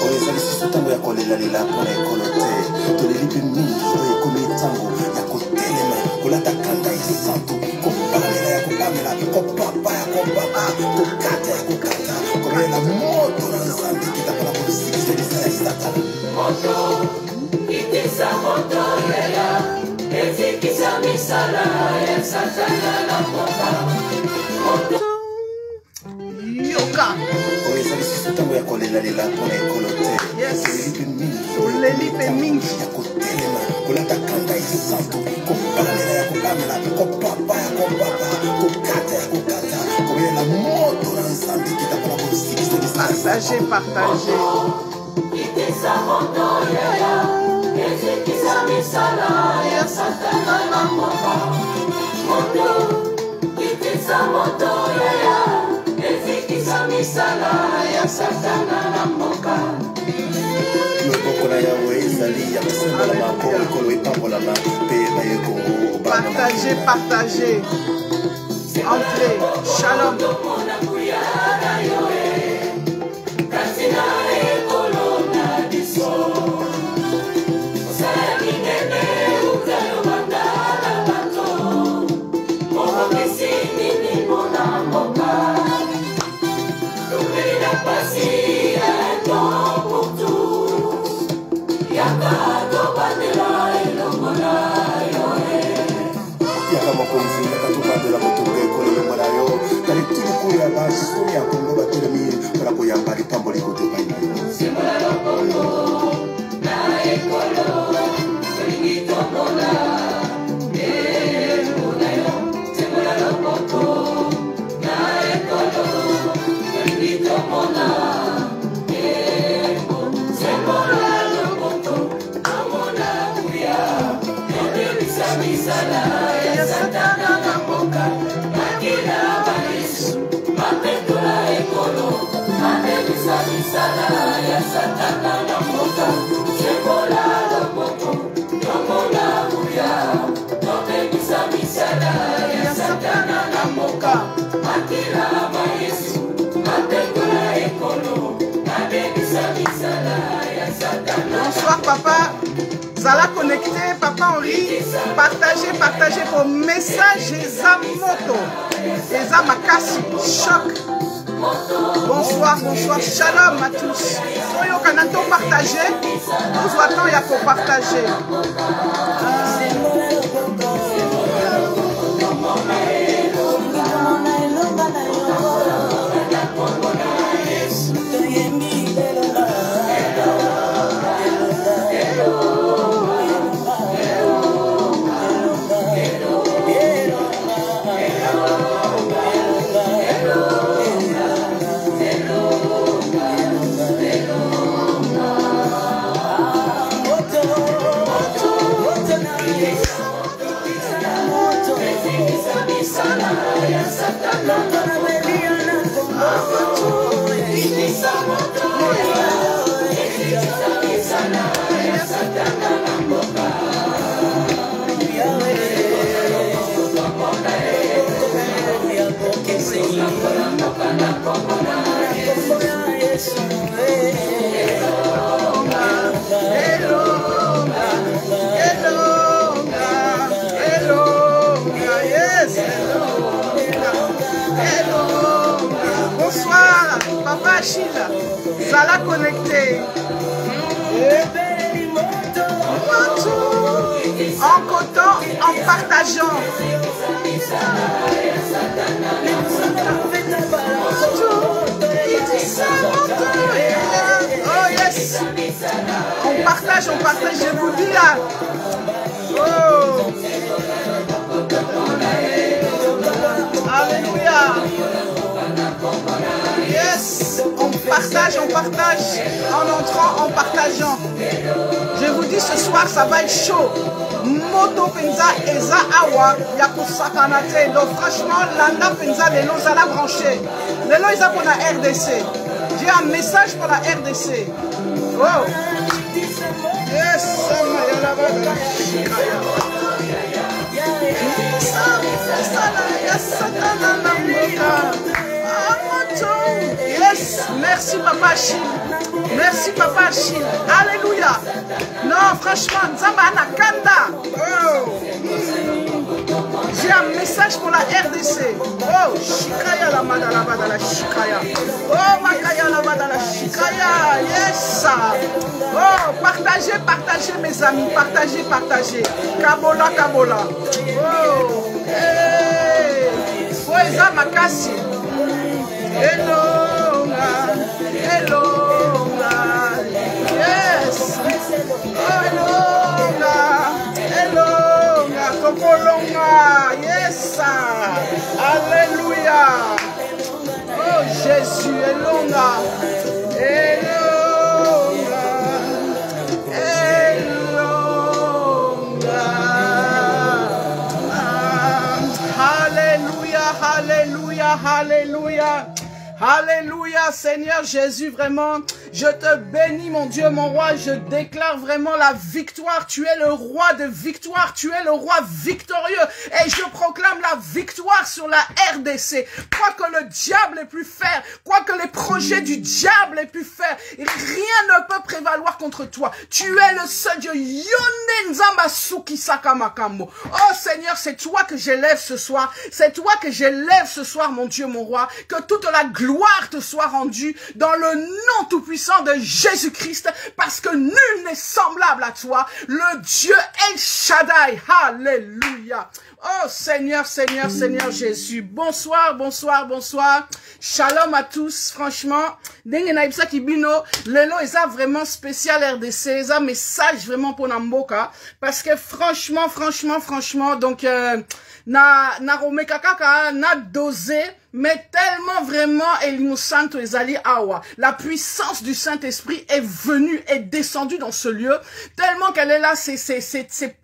Oyezali sisi tango ya kolela pona ekolote. Tolelipe mingi oyo ekomi tango ya kotelema kolata kanda esantu kopamela ya kopamela kopapa ya kopapa kokata ya kokata kolela moto na nzambe kitapona kosikisa ya satana. Moto itisa moto yaya ezikisa misala ya satana na mboka. Moto yoka oyezali sisi tango ya kolela pona ekolote. Tolelipe mingi ya kotelema kolata kanda esantu kopamela ya kopamela kopapa ya kopapa kokata ya kokata kolela moto na nzambe kitapona kosikisa ya satana. partagez. itisa moto yaya ezikisa misala ya satana na mboka. Moto itisa moto yaya ezikisa misala ya satana na mboka. loboko na yawe ezali ya kosembola makolo ekolo epambolama mpe bayekongo Partagez. Entrez. Shalom. yaka mokonzi yaka tobandela kotonga ekolo elongo na yo tali tulikulu ya basoni ya kongo batelemi mpona koyamba lipamboli kote pai na yo. Bonsoir papa, Zala connecté, papa Henri, partagez vos messages, Eza moto, Eza makasi, choc. Bonsoir, shalom à tous. Soyons cananto partagez, nous attendons ya pour partager. Bonsoir, papa Achille, Zala connecté. En coton, en partageant. Oh yes. On partage, je vous dis là. Oh. Alléluia. Yes. On partage en entrant, en partageant. Je vous dis ce soir, ça va être chaud. Moto penza eza awa ya kusakana te. Donc franchement, landa penza lelo zala branché. Lelo isa pour la RDC. J'ai un message pour la RDC. Oh. Yes. Yes, Merci Papa Achille. Merci Papa Achille. Alléluia. Non, franchement, Nzamba Anakanda. Oh. J'ai un message pour la RDC. Oh, Shikaya la madalabada la Shikaya. Oh, Makaya la madala Shikaya. Yes. Oh, partagez, partagez mes amis. Partagez, partagez. Kabola, Kabola. Oh, hey. Poesa Makasi. Hello, hello, yes. Hello, hello, Tokolonga, yes. Alléluia. Oh Jésus, hello, hello, hello. Alléluia, alléluia, alléluia. Alléluia, Seigneur Jésus, vraiment, je te bénis, mon Dieu, mon roi, je déclare vraiment la victoire. Tu es le roi de victoire, tu es le roi victorieux, et je proclame la victoire sur la RDC. Quoi que le diable ait pu faire, quoi que les projets du diable aient pu faire, rien ne peut prévaloir contre toi. Tu es le seul Dieu. Oh Seigneur, c'est toi que j'élève ce soir, c'est toi que j'élève ce soir, mon Dieu, mon roi, que toute la gloire te soit rendue dans le nom tout-puissant de Jésus-Christ, parce que nul n'est semblable à toi, le Dieu El Shaddai. Alléluia. Oh Seigneur, Seigneur, Seigneur Jésus. Bonsoir, bonsoir, bonsoir. Shalom à tous. Franchement, Dengue Naïbsa Kibino, Lelo est vraiment spécial RDC, est un message vraiment pour Namboka, parce que franchement, donc, na Rome Kakaka, na dosé, mais tellement vraiment Elimo Santo Ezali Awa. La puissance du Saint-Esprit est venue, est descendue dans ce lieu, tellement qu'elle est là, c'est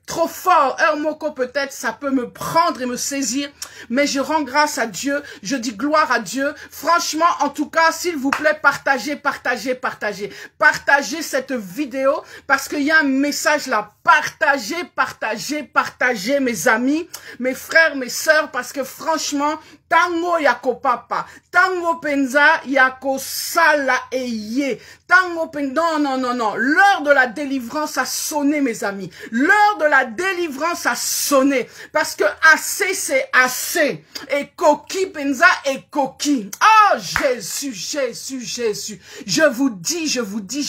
trop fort. Moko peut-être, ça peut me prendre et me saisir, mais je rends grâce à Dieu, je dis gloire à Dieu. Franchement, en tout cas, s'il vous plaît, partagez, partagez, partagez. Partagez cette vidéo, parce qu'il y a un message là. Partagez, partagez, partagez, mes amis, mes frères, mes sœurs, parce que franchement, tango yako papa, tango penza yako sala eye, tango penza, non, l'heure de la délivrance a sonné, mes amis, l'heure de la délivrance a sonné, parce que assez c'est assez, et coquille penza et coquille. Oh Jésus, Jésus, Jésus, je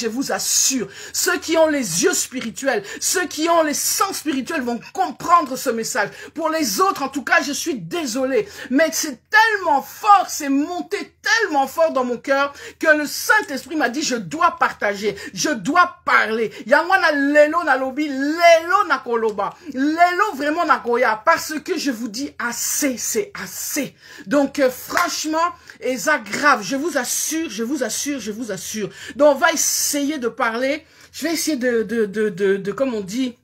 vous assure, ceux qui ont les yeux spirituels, ceux qui ont les sens spirituels vont comprendre ce message. Pour les autres, en tout cas, je suis désolé, mais c'est tellement fort, c'est monté tellement fort dans mon cœur que le Saint-Esprit m'a dit, je dois partager, je dois parler. Yangwana lelo na lobi, lelo na koloba, lelo vraiment na koya, parce que je vous dis, assez, c'est assez. Donc, franchement, et ça grave, je vous assure. Donc, on va essayer de parler, je vais essayer de comme on dit,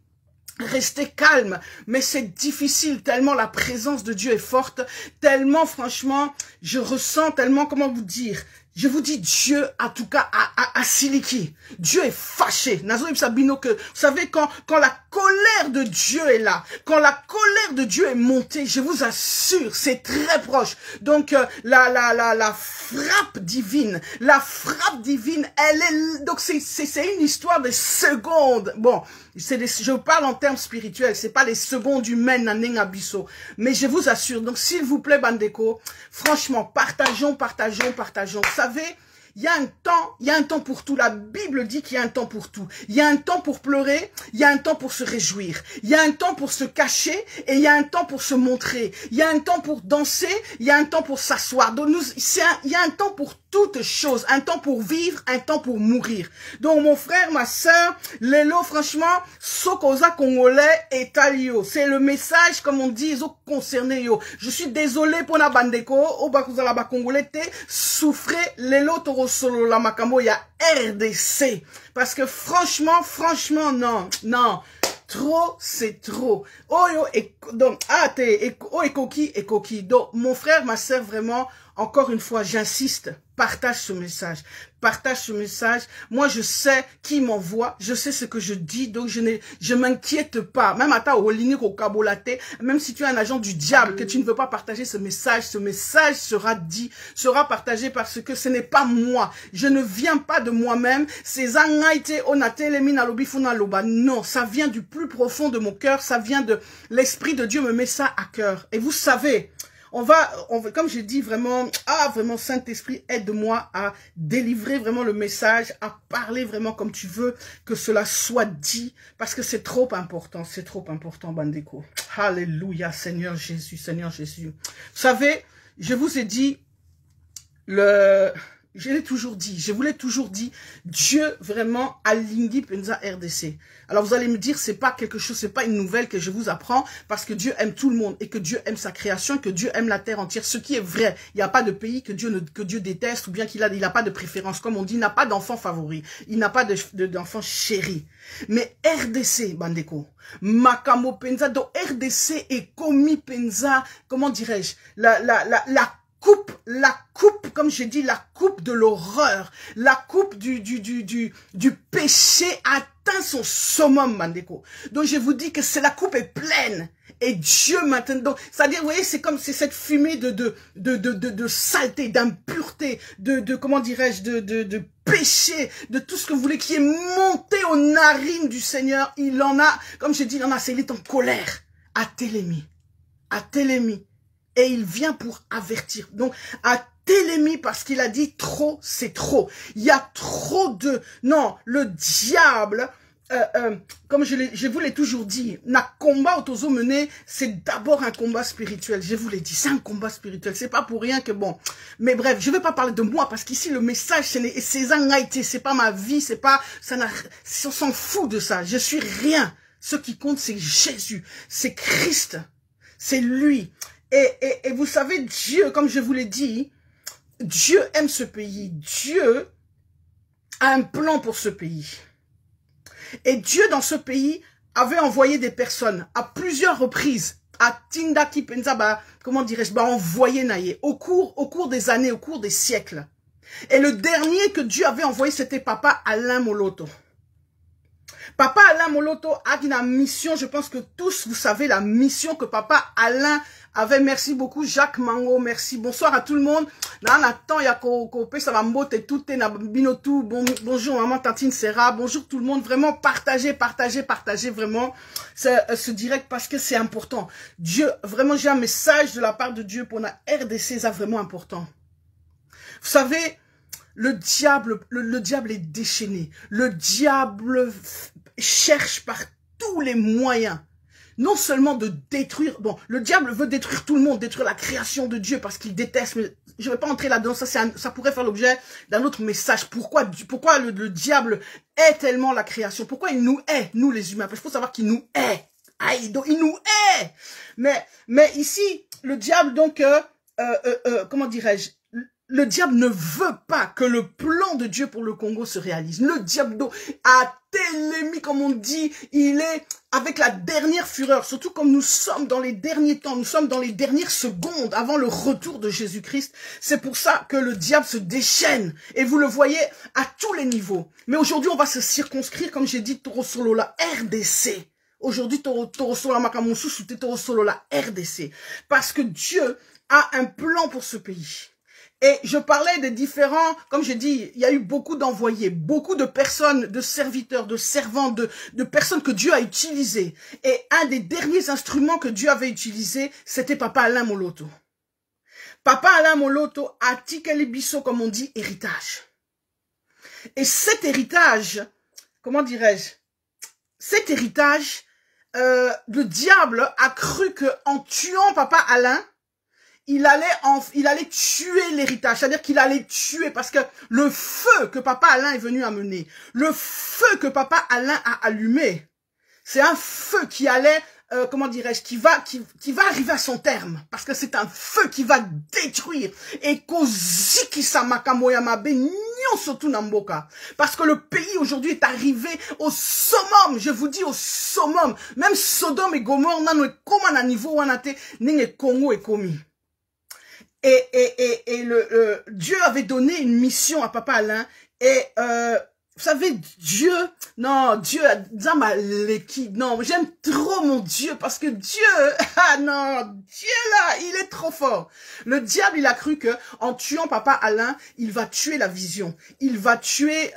rester calme, mais c'est difficile tellement la présence de Dieu est forte, tellement franchement, je ressens tellement, comment vous dire, je vous dis Dieu, en tout cas, à Siliki. Dieu est fâché. Nazo Sabino que, vous savez, quand la colère de Dieu est là, quand la colère de Dieu est montée, je vous assure, c'est très proche. Donc, la frappe divine, elle est, donc c'est une histoire de secondes. Bon, je parle en termes spirituels, c'est pas les secondes humaines, nanen abisso. Mais je vous assure, donc s'il vous plaît, Bandeko, franchement, partageons. Vous savez, il y a un temps pour tout. La Bible dit qu'il y a un temps pour tout. Il y a un temps pour pleurer, il y a un temps pour se réjouir. Il y a un temps pour se cacher et il y a un temps pour se montrer. Il y a un temps pour danser, il y a un temps pour s'asseoir. Donc il y a un temps pour toutes choses. Un temps pour vivre, un temps pour mourir. Donc mon frère, ma sœur, Lelo, franchement, Sokoza Congolais et Talio. C'est le message, comme on dit, concerné yo. Je suis désolé pour la bandeko, au bakuzala ba Congolais, souffrez Lelo Toro Solo la makambo ya RDC, parce que franchement non, trop c'est trop. Oh yo, et donc et coquille. Donc mon frère, ma sœur, vraiment, encore une fois, j'insiste, partage ce message. Partage ce message. Moi, je sais qui m'envoie. Je sais ce que je dis. Donc, je m'inquiète pas. Même à ta ligne au cabolaté, même si tu es un agent du diable, que tu ne veux pas partager ce message sera dit, sera partagé parce que ce n'est pas moi. Je ne viens pas de moi-même. Non, ça vient du plus profond de mon cœur. Ça vient de l'Esprit de Dieu me met ça à cœur. Et vous savez, on va, comme j'ai dit vraiment, vraiment Saint-Esprit, aide-moi à délivrer vraiment le message, à parler vraiment comme tu veux, que cela soit dit, parce que c'est trop important, Bandeko. Alléluia, Seigneur Jésus, Seigneur Jésus. Vous savez, je vous ai dit, je l'ai toujours dit, je vous l'ai toujours dit, Dieu vraiment a Lingui Penza RDC. Alors vous allez me dire, c'est pas quelque chose, c'est pas une nouvelle que je vous apprends, parce que Dieu aime tout le monde et que Dieu aime sa création, que Dieu aime la terre entière. Ce qui est vrai, il n'y a pas de pays que Dieu déteste ou bien qu'il n'a pas de préférence. Comme on dit, il n'a pas d'enfant favori, il n'a pas d'enfant chéri. Mais RDC, Bandeko, Makamo Penza, donc RDC est commis Penza, comment dirais-je, la coupe, comme j'ai dit, la coupe de l'horreur, la coupe du péché atteint son summum, Mandeko. Donc je vous dis que la coupe est pleine. Et Dieu maintenant, c'est-à-dire, vous voyez, c'est comme cette fumée de saleté, d'impureté, comment dirais-je, de péché, de tout ce que vous voulez, qui est monté aux narines du Seigneur. Il en a, comme j'ai dit, il en a, il est en colère. À Télémie. Et il vient pour avertir. Donc, à Télémie, parce qu'il a dit trop, c'est trop. Il y a trop de... Non, le diable, comme je vous l'ai toujours dit, na combat autozo mené, c'est d'abord un combat spirituel. Je vous l'ai dit, c'est un combat spirituel. C'est pas pour rien que bon. Mais bref, je vais pas parler de moi, parce qu'ici, le message, c'est pas ma vie, c'est pas... on s'en fout de ça. Je suis rien. Ce qui compte, c'est Jésus. C'est Christ. C'est lui. Et vous savez, Dieu, comme je vous l'ai dit, Dieu aime ce pays. Dieu a un plan pour ce pays. Et Dieu, dans ce pays, avait envoyé des personnes à plusieurs reprises. À Tindaki Penza, comment dirais-je, envoyé Naye, au cours des années, au cours des siècles. Et le dernier que Dieu avait envoyé, c'était Papa Alain Moloto. Papa Alain Moloto a une mission, je pense que tous vous savez la mission que Papa Alain avait. Merci beaucoup Jacques Mango, merci. Bonsoir à tout le monde. Là, Nathan, ça va mbote tout binotou. Bonjour maman Tantine Serra, bonjour tout le monde. Vraiment partagez vraiment ce direct parce que c'est important. Dieu, vraiment j'ai un message de la part de Dieu pour la RDC, c'est vraiment important. Vous savez, le diable est déchaîné. Le diable cherche par tous les moyens, non seulement de détruire, bon, le diable veut détruire tout le monde, détruire la création de Dieu parce qu'il déteste, mais je ne vais pas entrer là-dedans, ça pourrait faire l'objet d'un autre message. Pourquoi le diable hait tellement la création? Pourquoi il nous hait, nous les humains? Parce qu'il faut savoir qu'il nous hait. Donc il nous hait. Mais ici, le diable, donc, comment dirais-je? Le diable ne veut pas que le plan de Dieu pour le Congo se réalise. Le diable a Télémie, comme on dit, il est avec la dernière fureur, surtout comme nous sommes dans les derniers temps, nous sommes dans les dernières secondes avant le retour de Jésus-Christ. C'est pour ça que le diable se déchaîne. Et vous le voyez à tous les niveaux. Mais aujourd'hui, on va se circonscrire, comme j'ai dit, Toro Solo, la RDC. Aujourd'hui, Toro Solo, Makamonsu, c'était Toro Solo, la RDC. Parce que Dieu a un plan pour ce pays. Et je parlais des différents, comme j'ai dit, il y a eu beaucoup d'envoyés, beaucoup de personnes, de serviteurs, de servants, de personnes que Dieu a utilisées. Et un des derniers instruments que Dieu avait utilisé, c'était Papa Alain Moloto. Papa Alain Moloto a Tikeli Bisso, comme on dit, héritage. Et cet héritage, comment dirais-je, cet héritage, le diable a cru que en tuant Papa Alain, il allait tuer l'héritage, c'est-à-dire qu'il allait tuer parce que le feu que Papa Alain est venu amener, le feu que Papa Alain a allumé, c'est un feu qui allait, comment dirais-je, qui va arriver à son terme, parce que c'est un feu qui va détruire et parce que le pays aujourd'hui est arrivé au summum, je vous dis au summum, même Sodome et Gomorrhe, n'a pas niveau où on a Congo et commis. Dieu avait donné une mission à Papa Alain. Et vous savez, Dieu, non, Dieu, non, j'aime trop mon Dieu parce que Dieu, ah non, Dieu là, il est trop fort. Le diable, il a cru que en tuant Papa Alain, il va tuer la vision, il va tuer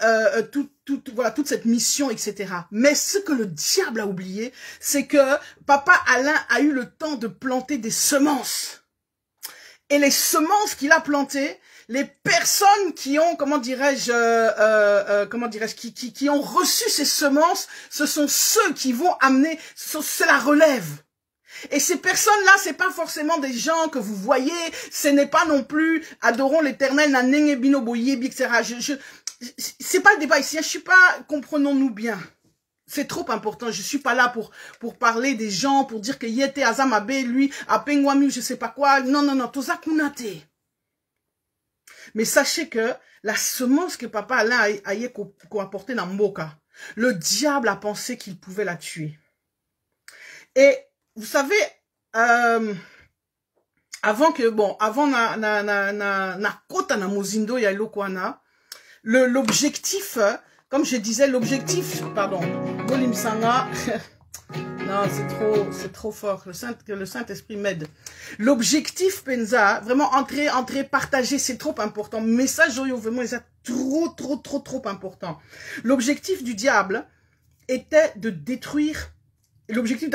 voilà, toute cette mission, etc. Mais ce que le diable a oublié, c'est que Papa Alain a eu le temps de planter des semences. Et les semences qu'il a plantées, les personnes qui ont, comment dirais-je, qui ont reçu ces semences, ce sont ceux qui vont amener, c'est la relève. Et ces personnes-là, c'est pas forcément des gens que vous voyez, ce n'est pas non plus adorons l'Éternel, nanenge bino boyebi, etc. C'est pas le débat ici, je suis pas, comprenons-nous bien. C'est trop important. Je suis pas là pour parler des gens, pour dire que Yete Azamabe, lui, à Pengwami, je sais pas quoi. Non, non, non, Toza Kunate. Mais sachez que la semence que Papa Alain a apportée dans Mboka, le diable a pensé qu'il pouvait la tuer. Et vous savez, avant na kota na mozindo ya lokwana, l'objectif, comme je disais, l'objectif, pardon, Golim Sanga, non, c'est trop fort, le Saint-Esprit m'aide. L'objectif, Penza, vraiment entrer, partager, c'est trop important. Message, vraiment, c'est trop important. L'objectif du diable était de détruire, l'objectif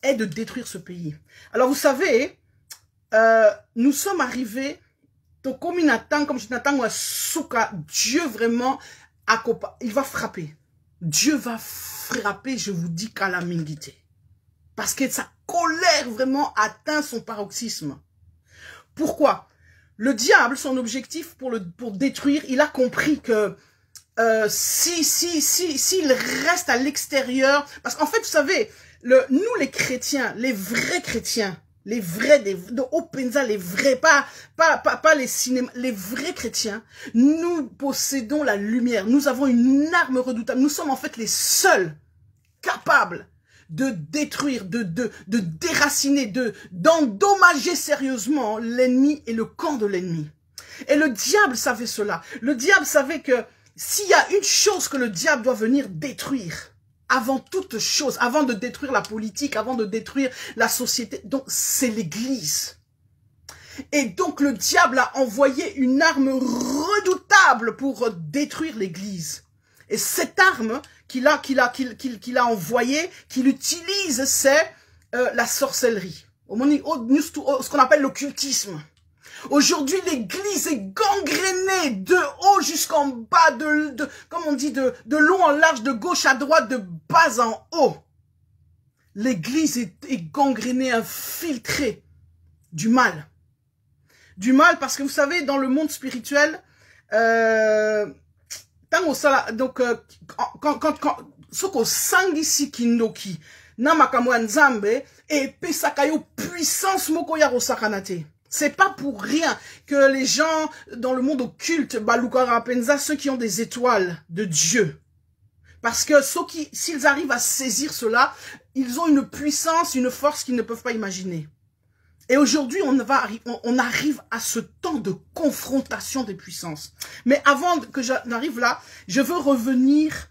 est de détruire ce pays. Alors, vous savez, nous sommes arrivés, comme je n'attends pas, Dieu vraiment, il va frapper. Dieu va frapper, je vous dis, calamité. Parce que sa colère vraiment atteint son paroxysme. Pourquoi? Le diable, son objectif pour détruire, il a compris que s'il reste à l'extérieur, parce qu'en fait, vous savez, nous les chrétiens, les vrais chrétiens, les vrais, de Openza, les vrais, pas les cinémas, les vrais chrétiens, nous possédons la lumière, nous avons une arme redoutable, nous sommes en fait les seuls capables de détruire, de déraciner, d'endommager sérieusement l'ennemi et le camp de l'ennemi. Et le diable savait cela. Le diable savait que s'il y a une chose que le diable doit venir détruire, avant toute chose, avant de détruire la politique, avant de détruire la société, donc c'est l'Église. Et donc le diable a envoyé une arme redoutable pour détruire l'Église. Et cette arme qu'il a envoyée, qu'il utilise, c'est la sorcellerie. Ce qu'on appelle l'occultisme. Aujourd'hui, l'Église est gangrénée de haut jusqu'en bas, comme on dit, de long en large, de gauche à droite, de bas en haut. L'Église est gangrénée, infiltrée du mal. Du mal parce que vous savez, dans le monde spirituel, donc, ce qu'on sangisi kindoki, namakamo nzambe, et pesakayo puissance moko ya rosakanate. C'est pas pour rien que les gens dans le monde occulte, Balukara Penza, ceux qui ont des étoiles de Dieu. Parce que s'ils arrivent à saisir cela, ils ont une puissance, une force qu'ils ne peuvent pas imaginer. Et aujourd'hui, on arrive à ce temps de confrontation des puissances. Mais avant que j'arrive là, je veux revenir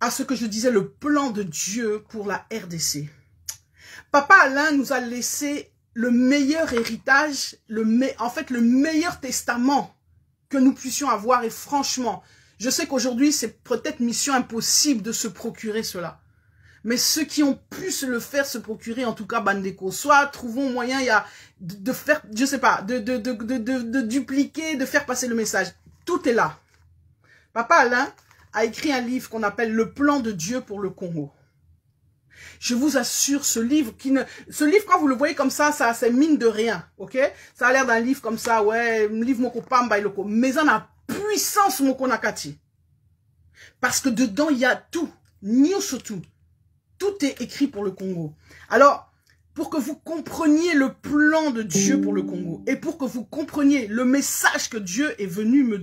à ce que je disais, le plan de Dieu pour la RDC. Papa Alain nous a laissé le meilleur héritage, en fait le meilleur testament que nous puissions avoir. Et franchement, je sais qu'aujourd'hui c'est peut-être mission impossible de se procurer cela. Mais ceux qui ont pu se le faire, se procurer, en tout cas Bandeko, soit trouvons moyen de faire, je sais pas, de dupliquer, de faire passer le message. Tout est là. Papa Alain a écrit un livre qu'on appelle Le plan de Dieu pour le Congo. Je vous assure, ce livre, quand vous le voyez comme ça c'est mine de rien, ok? Ça a l'air d'un livre comme ça, ouais, un livre moko pamba iloko, mais en a puissance moko nakati. Parce que dedans, il y a tout, surtout. Tout est écrit pour le Congo. Alors, pour que vous compreniez le plan de Dieu pour le Congo, et pour que vous compreniez le message que Dieu est venu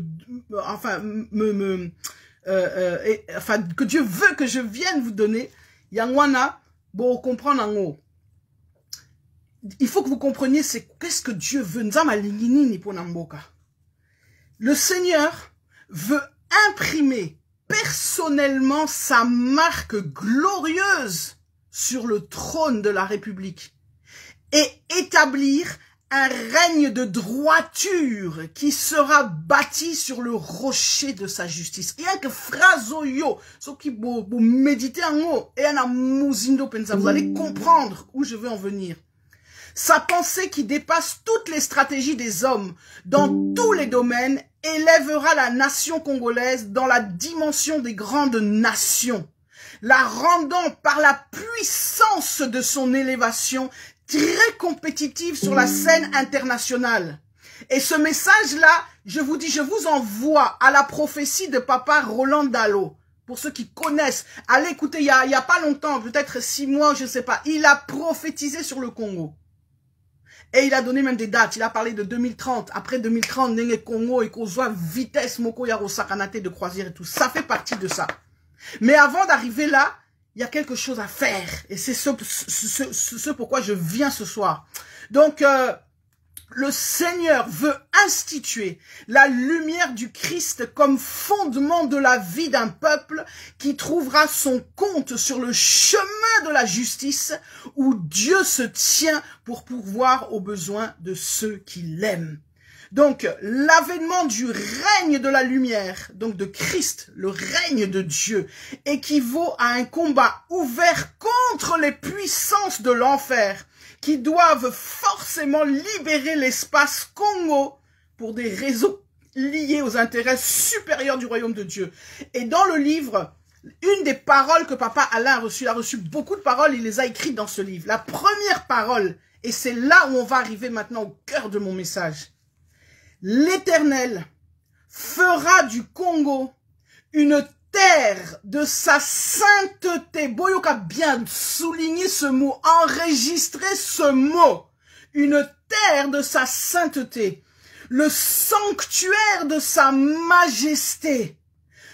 que Dieu veut que je vienne vous donner, Yangwana, bon, comprendre en haut. il faut que vous compreniez qu'est-ce que Dieu veut. Le Seigneur veut imprimer personnellement sa marque glorieuse sur le trône de la République et établir un règne de droiture qui sera bâti sur le rocher de sa justice. Il y a que phrase yo, ce qui vous méditez en haut et en amusindo pensa, vous allez comprendre où je veux en venir. Sa pensée qui dépasse toutes les stratégies des hommes dans tous les domaines élèvera la nation congolaise dans la dimension des grandes nations, la rendant par la puissance de son élévation très compétitive sur la scène internationale. Et ce message-là, je vous dis, je vous envoie à la prophétie de papa Roland Dallot. Pour ceux qui connaissent, allez écouter, il y a pas longtemps, peut-être 6 mois, je ne sais pas, il a prophétisé sur le Congo. Et il a donné même des dates, il a parlé de 2030, après 2030, Nenge Congo, et qu'on voit vitesse, Moko Yaro Sakanate de croisière et tout. Ça fait partie de ça. Mais avant d'arriver là, il y a quelque chose à faire. Et c'est ce pourquoi je viens ce soir. Donc, le Seigneur veut instituer la lumière du Christ comme fondement de la vie d'un peuple qui trouvera son compte sur le chemin de la justice où Dieu se tient pour pourvoir aux besoins de ceux qui l'aiment. Donc, l'avènement du règne de la lumière, donc de Christ, le règne de Dieu, équivaut à un combat ouvert contre les puissances de l'enfer qui doivent forcément libérer l'espace Congo pour des raisons liées aux intérêts supérieurs du royaume de Dieu. Et dans le livre, une des paroles que papa Alain a reçues, il a reçu beaucoup de paroles, il les a écrites dans ce livre. La première parole, et c'est là où on va arriver maintenant au cœur de mon message. L'Éternel fera du Congo une terre de sa sainteté. Boyoka bien souligner ce mot, enregistrer ce mot. Une terre de sa sainteté. Le sanctuaire de sa majesté.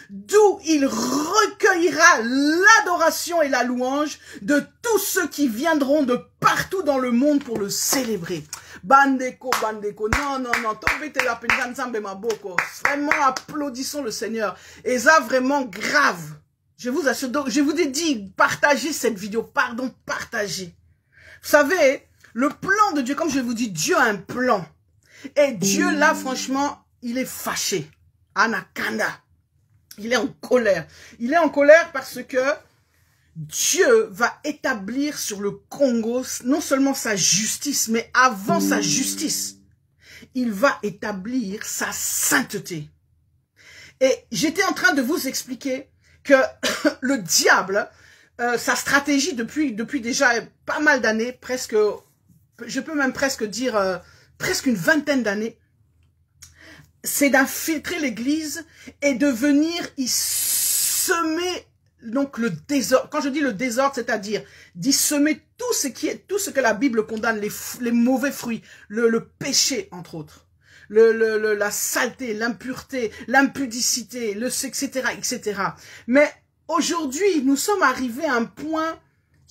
D'où il recueillera l'adoration et la louange de tous ceux qui viendront de partout dans le monde pour le célébrer. Bandeko, bandeko, non, tombete la penjanzambe maboko. Vraiment, applaudissons le Seigneur. Et ça, vraiment grave. Je vous assure, donc, je vous ai dit, partagez cette vidéo, partagez. Vous savez, le plan de Dieu, comme je vous dis, Dieu a un plan. Et Dieu, là, franchement, il est fâché. Anakanda. Il est en colère. Il est en colère parce que Dieu va établir sur le Congo non seulement sa justice, mais avant sa justice, il va établir sa sainteté. Et j'étais en train de vous expliquer que le diable, sa stratégie depuis déjà pas mal d'années, presque, je peux même presque dire presque une vingtaine d'années, c'est d'infiltrer l'église et de venir y semer donc le désordre. Quand je dis le désordre, c'est-à-dire d'y semer tout ce que la Bible condamne, les mauvais fruits, le péché entre autres, la saleté, l'impureté, l'impudicité, etc., etc. Mais aujourd'hui, nous sommes arrivés à un point,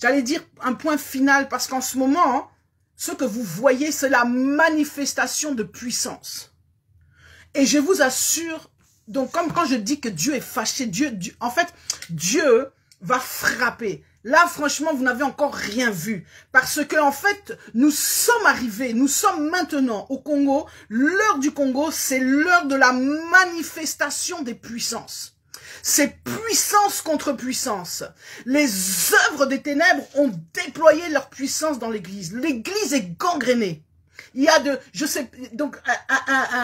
j'allais dire un point final, parce qu'en ce moment, ce que vous voyez, c'est la manifestation de puissance. Et je vous assure, donc comme quand je dis que Dieu est fâché, en fait, Dieu va frapper. Là, franchement, vous n'avez encore rien vu. Parce que, en fait, nous sommes arrivés, nous sommes maintenant au Congo. L'heure du Congo, c'est l'heure de la manifestation des puissances. C'est puissance contre puissance. Les œuvres des ténèbres ont déployé leur puissance dans l'église. L'église est gangrénée. Il y a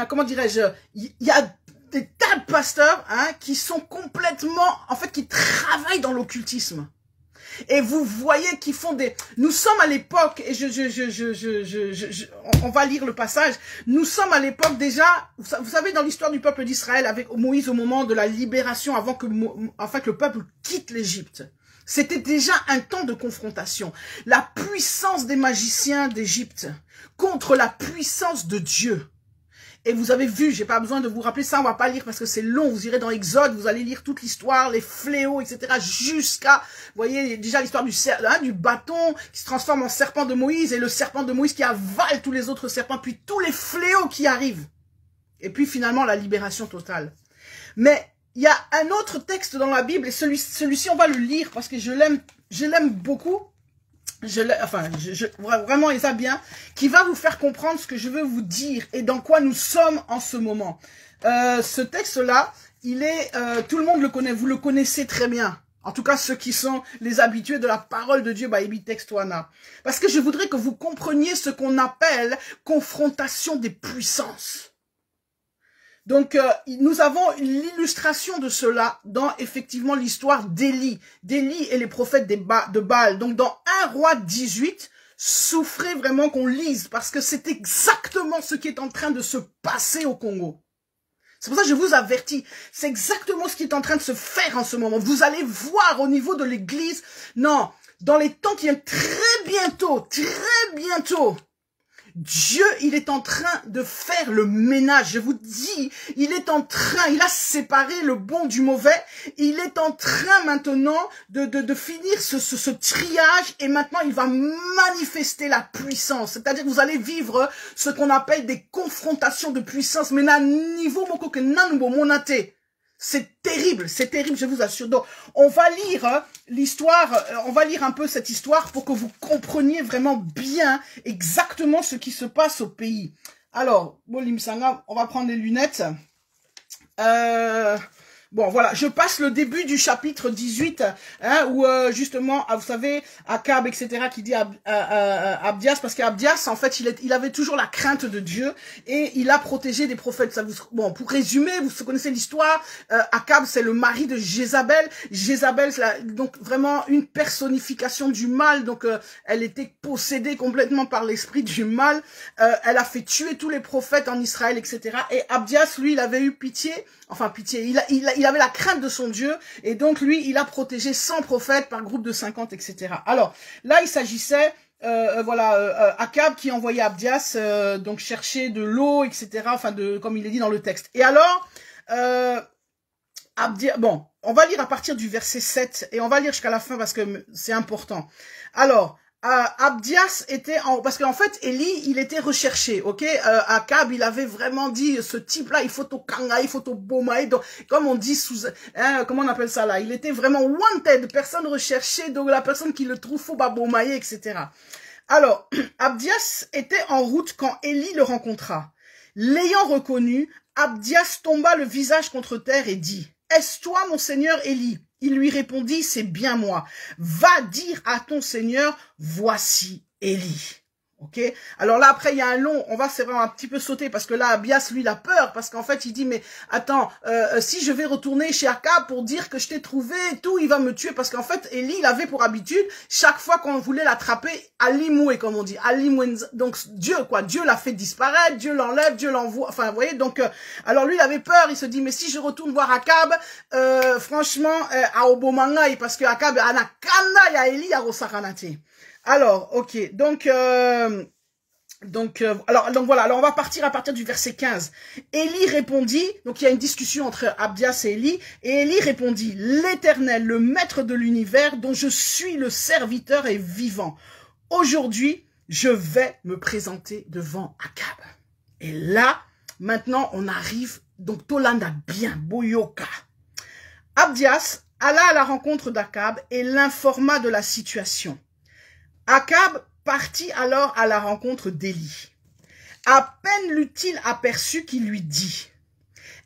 comment dirais-je, il y a des tas de pasteurs qui sont complètement, en fait, qui travaillent dans l'occultisme. Et vous voyez qu'ils font des... Nous sommes à l'époque, et on va lire le passage, nous sommes à l'époque déjà, vous savez, dans l'histoire du peuple d'Israël, avec Moïse au moment de la libération, avant que le peuple quitte l'Égypte. C'était déjà un temps de confrontation. La puissance des magiciens d'Égypte contre la puissance de Dieu. Et vous avez vu, j'ai pas besoin de vous rappeler ça, on va pas lire parce que c'est long, vous irez dans Exode, vous allez lire toute l'histoire, les fléaux, etc. jusqu'à, vous voyez déjà l'histoire du bâton qui se transforme en serpent de Moïse et le serpent de Moïse qui avale tous les autres serpents, puis tous les fléaux qui arrivent. Et puis finalement la libération totale. Mais il y a un autre texte dans la Bible et celui-ci on va le lire parce que je l'aime beaucoup. Vraiment, et ça bien, qui va vous faire comprendre ce que je veux vous dire et dans quoi nous sommes en ce moment. Ce texte-là, il est, tout le monde le connaît, vous le connaissez très bien. En tout cas, ceux qui sont les habitués de la parole de Dieu, textoana. Parce que je voudrais que vous compreniez ce qu'on appelle confrontation des puissances. Donc, nous avons l'illustration de cela dans, effectivement, l'histoire d'Élie. D'Élie et les prophètes de Baal. Donc, dans 1 Roi 18, souffrez vraiment qu'on lise, parce que c'est exactement ce qui est en train de se passer au Congo. C'est pour ça que je vous avertis. C'est exactement ce qui est en train de se faire en ce moment. Vous allez voir au niveau de l'Église. Non, dans les temps qui viennent très bientôt, Dieu, il est en train de faire le ménage. Je vous dis, il a séparé le bon du mauvais. Il est en train maintenant de finir ce triage et maintenant il va manifester la puissance. C'est-à-dire que vous allez vivre ce qu'on appelle des confrontations de puissance. Mais à niveau moko que nanubo monate. C'est terrible, je vous assure. Donc, on va lire l'histoire, on va lire un peu cette histoire pour que vous compreniez vraiment bien exactement ce qui se passe au pays. Alors, Bolimsanga, on va prendre les lunettes. Bon, voilà, je passe le début du chapitre 18, hein, où justement, vous savez, Akab, etc., qui dit Abdias, parce qu'Abdias, en fait, il avait toujours la crainte de Dieu et il a protégé des prophètes. Bon, pour résumer, vous connaissez l'histoire, Akab, c'est le mari de Jézabel. Jézabel, c'est donc vraiment une personnification du mal, donc elle était possédée complètement par l'esprit du mal. Elle a fait tuer tous les prophètes en Israël, etc. Et Abdias, lui, il avait eu pitié. Enfin, pitié, il avait la crainte de son Dieu, et donc lui, il a protégé 100 prophètes par groupe de 50, etc. Alors, là, il s'agissait, Akab qui envoyait Abdias, donc chercher de l'eau, etc., enfin, comme il est dit dans le texte. Et alors, bon, on va lire à partir du verset 7, et on va lire jusqu'à la fin parce que c'est important. Alors, Abdias était parce qu'en fait Élie il était recherché, ok. Akab il avait vraiment dit ce type là il faut au kanga, il faut au bomaï, donc comme on dit comment on appelle ça là, il était vraiment wanted, personne recherchée, donc la personne qui le trouve faut bomaï, etc. Alors Abdias était en route quand Élie le rencontra. L'ayant reconnu, Abdias tomba le visage contre terre et dit: Est-ce toi mon seigneur Élie? Il lui répondit: c'est bien moi. Va dire à ton Seigneur, voici Élie. Ok. Alors là, après, il y a on va c'est vraiment un petit peu sauter parce que là, Abdias, lui, il a peur parce qu'en fait, il dit, mais attends, si je vais retourner chez Akab pour dire que je t'ai trouvé et tout, il va me tuer parce qu'en fait, Élie, il avait pour habitude, chaque fois qu'on voulait l'attraper, Alimoué, comme on dit, Alimoué, donc Dieu, quoi, Dieu l'a fait disparaître, Dieu l'enlève, Dieu l'envoie, enfin, vous voyez, donc, alors lui, il avait peur, il se dit, mais si je retourne voir Akab, franchement, à Obomangaï, parce que Akab, Anakana, ya Élie, ya Rosaranate. Alors, ok, donc voilà, alors on va partir à partir du verset 15. Élie répondit, donc il y a une discussion entre Abdias et Élie répondit: L'Éternel, le maître de l'univers, dont je suis le serviteur, est vivant. Aujourd'hui, je vais me présenter devant Akab. Et là, maintenant, on arrive, donc Tolanda bien, Boyoka. Abdias alla à la rencontre d'Akab et l'informa de la situation. Akab partit alors à la rencontre d'Élie. À peine l'eut-il aperçu qu'il lui dit: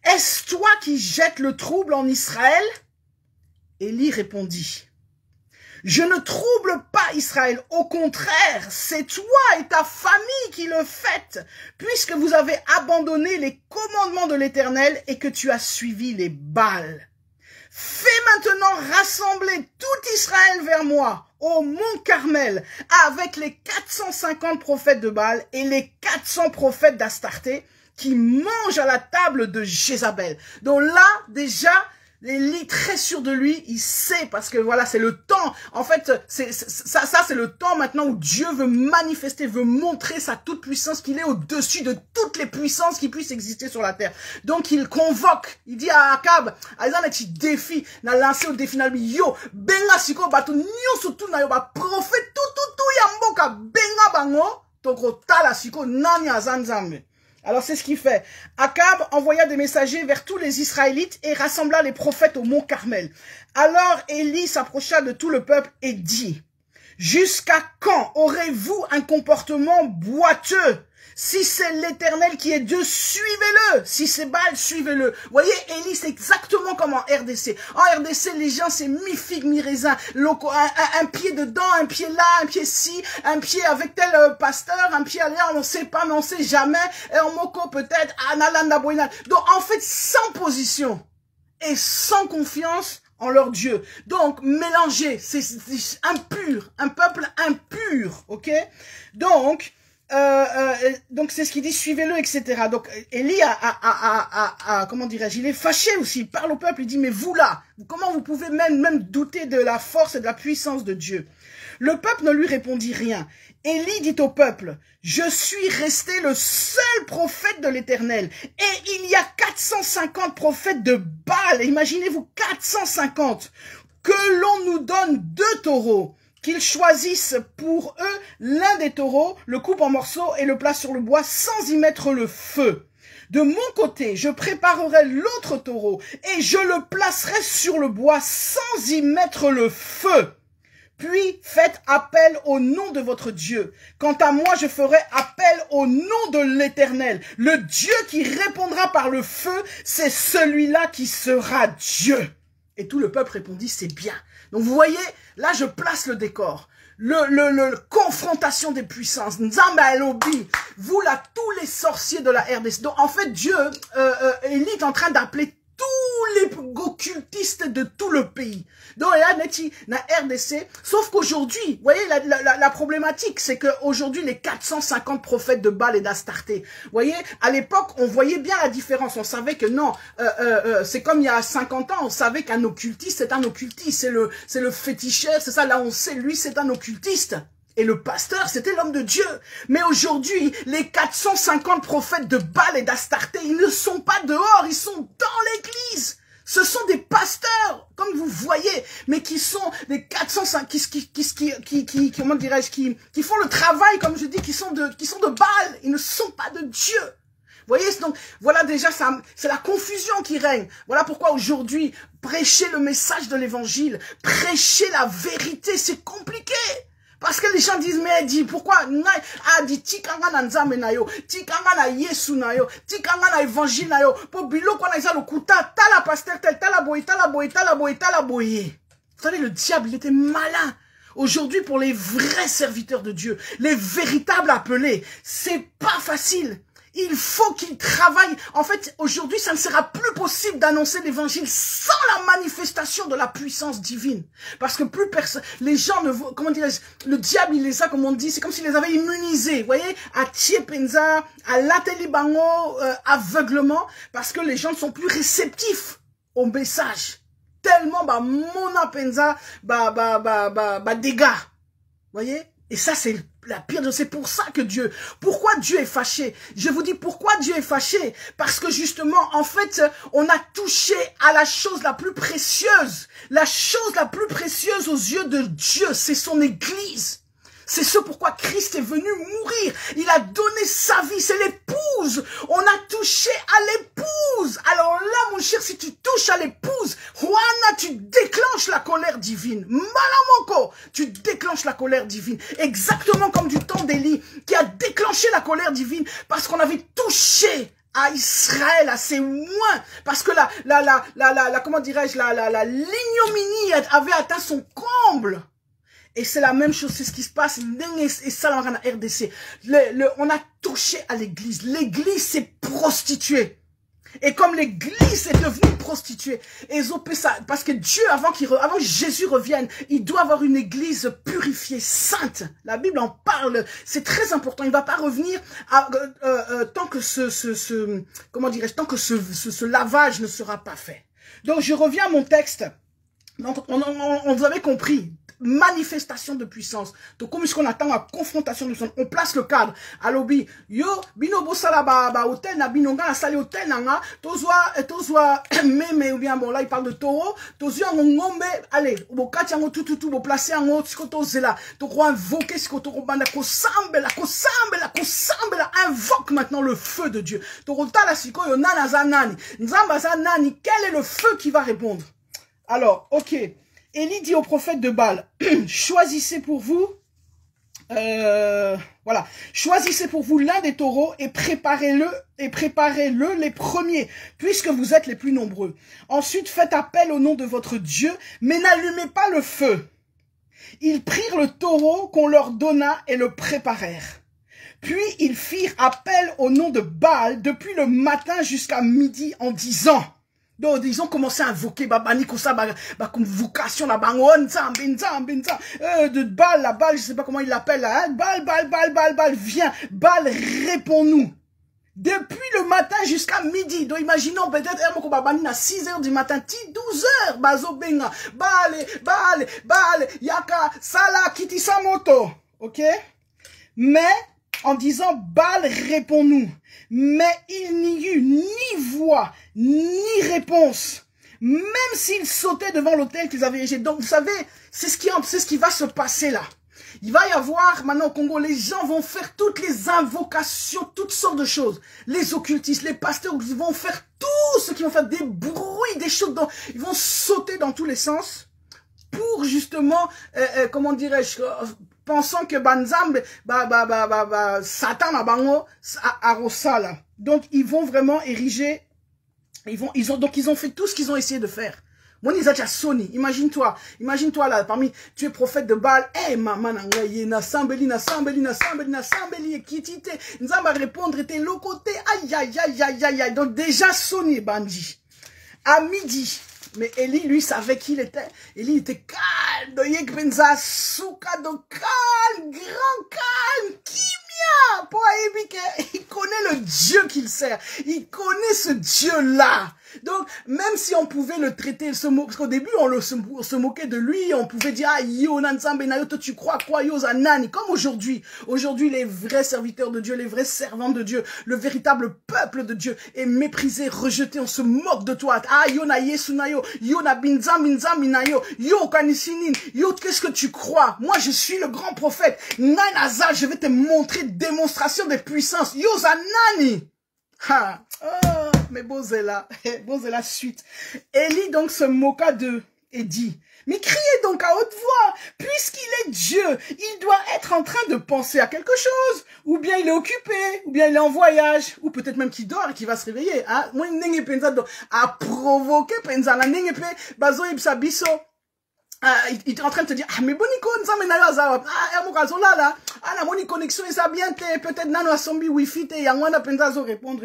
Est-ce toi qui jettes le trouble en Israël? Élie répondit: Je ne trouble pas Israël, au contraire, c'est toi et ta famille qui le faites, puisque vous avez abandonné les commandements de l'Éternel et que tu as suivi les Baals. Fais maintenant rassembler tout Israël vers moi, au mont Carmel, avec les 450 prophètes de Baal et les 400 prophètes d'Astarté qui mangent à la table de Jézabel. Donc là, déjà, Élie, très sûr de lui, il sait, parce que voilà, c'est le temps. En fait, ça c'est le temps maintenant où Dieu veut manifester, veut montrer sa toute-puissance, qu'il est au-dessus de toutes les puissances qui puissent exister sur la terre. Donc, il convoque, il dit à Akab, Aïzan et défi, n'a lancé au défi, n'a dit, yo, benga siko, bato, nyo surtout na yo, ba prophète, tout, yamboka, benga bango, toko tala siko, nani azanzambe. Alors c'est ce qu'il fait. Akab envoya des messagers vers tous les Israélites et rassembla les prophètes au mont Carmel. Alors Élie s'approcha de tout le peuple et dit, « Jusqu'à quand aurez-vous un comportement boiteux? Si c'est l'Éternel qui est Dieu, suivez-le. Si c'est Baal, suivez-le. » Vous voyez, Élie, c'est exactement comme en RDC. En RDC, les gens, c'est mi-figue, mi-raisin. Un pied dedans, un pied là, un pied ci, un pied avec tel pasteur, un pied là, on ne sait pas, mais on ne sait jamais. Et en moko peut-être, analanda boinal. Donc, en fait, sans position et sans confiance en leur Dieu. Donc, mélanger, c'est impur, un peuple impur, ok? Donc c'est ce qu'il dit, suivez-le, etc. Donc, Élie comment dirais-je, il est fâché aussi, il parle au peuple, il dit, mais vous là, comment vous pouvez même douter de la force et de la puissance de Dieu? Le peuple ne lui répondit rien. Élie dit au peuple, je suis resté le seul prophète de l'Éternel, et il y a 450 prophètes de Baal, imaginez-vous, 450, que l'on nous donne 2 taureaux, qu'ils choisissent pour eux l'un des taureaux, le coupe en morceaux et le place sur le bois sans y mettre le feu. De mon côté, je préparerai l'autre taureau et je le placerai sur le bois sans y mettre le feu. Puis faites appel au nom de votre Dieu. Quant à moi, je ferai appel au nom de l'Éternel. Le Dieu qui répondra par le feu, c'est celui-là qui sera Dieu. Et tout le peuple répondit, c'est bien. Donc vous voyez, là je place le décor. Le confrontation des puissances. Nzamba Elobi, vous là, tous les sorciers de la RDC. Donc en fait, Dieu, Élie est en train d'appeler tous les occultistes de tout le pays. Donc là, na RDC, sauf qu'aujourd'hui, vous voyez, la problématique, c'est qu'aujourd'hui, les 450 prophètes de Baal et d'Astarté, vous voyez, à l'époque, on voyait bien la différence. On savait que non, c'est comme il y a 50 ans, on savait qu'un occultiste, c'est un occultiste, c'est le féticheur, c'est ça, là on sait, lui, c'est un occultiste. Et le pasteur, c'était l'homme de Dieu. Mais aujourd'hui, les 450 prophètes de Baal et d'Astarté, ils ne sont pas dehors, ils sont dans l'église. Ce sont des pasteurs, comme vous voyez, mais qui sont des 405, comment dirais-je, qui font le travail, comme je dis, qui sont de Baal. Ils ne sont pas de Dieu. Vous voyez, donc, voilà déjà, c'est la confusion qui règne. Voilà pourquoi aujourd'hui, prêcher le message de l'évangile, prêcher la vérité, c'est compliqué. Parce que les gens disent, mais dis, pourquoi? Dit, tikanga na nzambe na yo, tikanga na yesu na yo, tikanga na évangile na yo, po bilo kwa na isa lokuta, tala pasteur tel, tala boye, tala boye, tala boye, tala boye. Vous savez, le diable, il était malin. Aujourd'hui, pour les vrais serviteurs de Dieu, les véritables appelés, c'est pas facile. Il faut qu'ils travaillent. En fait, aujourd'hui, ça ne sera plus possible d'annoncer l'évangile sans la manifestation de la puissance divine. Parce que plus personne, les gens ne vont, comment dirais-je, le diable, il les a, comme on dit, c'est comme s'il les avait immunisés. Vous voyez, à Tiepenza, à Latelibango, aveuglement, parce que les gens ne sont plus réceptifs au message. Tellement, Mona Penza, dégâts. Vous voyez? Et ça, c'est la pire de... C'est pour ça que Dieu... Pourquoi Dieu est fâché? Je vous dis pourquoi Dieu est fâché. Parce que justement, en fait, on a touché à la chose la plus précieuse. La chose la plus précieuse aux yeux de Dieu, c'est son Église. C'est ce pourquoi Christ est venu mourir. Il a donné sa vie, c'est l'épouse. On a touché à l'épouse. Alors là, mon cher, si tu touches à l'épouse, Juana, tu déclenches la colère divine. Malamoko, tu déclenches la colère divine. Exactement comme du temps d'Élie, qui a déclenché la colère divine parce qu'on avait touché à Israël, à ses moins, parce que comment dirais-je, l'ignominie avait atteint son comble. Et c'est la même chose, c'est ce qui se passe, et ça, dans la RDC. On a touché à l'église. L'église s'est prostituée. Et comme l'église est devenue prostituée, parce que Dieu, avant que Jésus revienne, il doit avoir une église purifiée, sainte. La Bible en parle, c'est très important. Il ne va pas revenir tant que tant que ce lavage ne sera pas fait. Donc, je reviens à mon texte. Donc, on vous avait compris. Manifestation de puissance. Donc, comme ce qu'on attend à confrontation de puissance, on place le cadre. Alobi, yo, bino bosala ba hôtel na binonga na sali hôtel nanga, tozwa meme ou bien bon là il parle de taureau, tozwa ngombe, allez, bo kati yango tout bo placer yango tiko tozela, to ko invoquer ce ko to banda ko sambela, invoque maintenant le feu de Dieu. To tala siko yo nana za nani, nzamba za nani, quel est le feu qui va répondre? Alors, OK. Élie dit au prophète de Baal, choisissez pour vous, voilà, choisissez pour vous l'un des taureaux et préparez-le les premiers, puisque vous êtes les plus nombreux. Ensuite, faites appel au nom de votre Dieu, mais n'allumez pas le feu. Ils prirent le taureau qu'on leur donna et le préparèrent. Puis ils firent appel au nom de Baal depuis le matin jusqu'à midi en disant. Donc, ils ont commencé à invoquer comme vocation de Baal, la Baal, je sais pas comment il l'appelle là, hein? Baal, viens, Baal, réponds-nous. Depuis le matin jusqu'à midi. Donc, imaginons peut-être, à 6 h du matin, 12 h, Bazo Benga, Baal, Yaka, Sala, Kiti Samoto. Ok? Mais, en disant, Baal, réponds-nous. Mais il n'y eut ni voix, ni réponse. Même s'ils sautaient devant l'autel qu'ils avaient érigé. Donc, vous savez, c'est ce qui va se passer là. Il va y avoir, maintenant au Congo, les gens vont faire toutes les invocations, toutes sortes de choses. Les occultistes, les pasteurs, ils vont faire tout ce qui vont faire des bruits, des choses. Ils vont sauter dans tous les sens pour justement, comment dirais-je, pensant que Banzambe, Satan a bango, a Rosala. Donc, ils vont vraiment ériger, ils ont fait tout ce qu'ils ont essayé de faire. Monizacha Sony, imagine-toi là, parmi, tu es prophète de Baal, maman, na sambeli, et kitite, Nzamba répondre, était l'autre côté, aïe. Donc, déjà Sony, Bandi. À midi, mais Élie, lui, savait qui il était. Élie était calme, donc calme, grand calme, kimia. Il connaît le Dieu qu'il sert. Il connaît ce Dieu-là. Donc, même si on pouvait le traiter, parce qu'au début, on se moquait de lui, on pouvait dire, yo, Nansambe, Nayo, toi, tu crois quoi, yo, Zanani, comme aujourd'hui. Aujourd'hui, les vrais serviteurs de Dieu, les vrais servants de Dieu, le véritable peuple de Dieu est méprisé, rejeté, on se moque de toi. Yo, na yesu, nayo, yo, na binzam, nayo, yo, kanisinin, yo, qu'est-ce que tu crois? Moi, je suis le grand prophète. Nanazal, je vais te montrer démonstration des puissances. Yo, Zanani. Ha, oh, mais Bozela suite. Élie donc se moqua d'eux et dit, mais criez donc à haute voix, puisqu'il est Dieu, il doit être en train de penser à quelque chose, ou bien il est occupé, ou bien il est en voyage, ou peut-être même qu'il dort et qu'il va se réveiller. Hein? Moi, à provoquer penza la nengepe, bazo ibsa biso. Il est en train de te dire, mais boniko, nzambe na yo azawa, mokazo là, la moni connexion, ça bien, peut-être nano asombi wifi, yangwana penzazo répondre,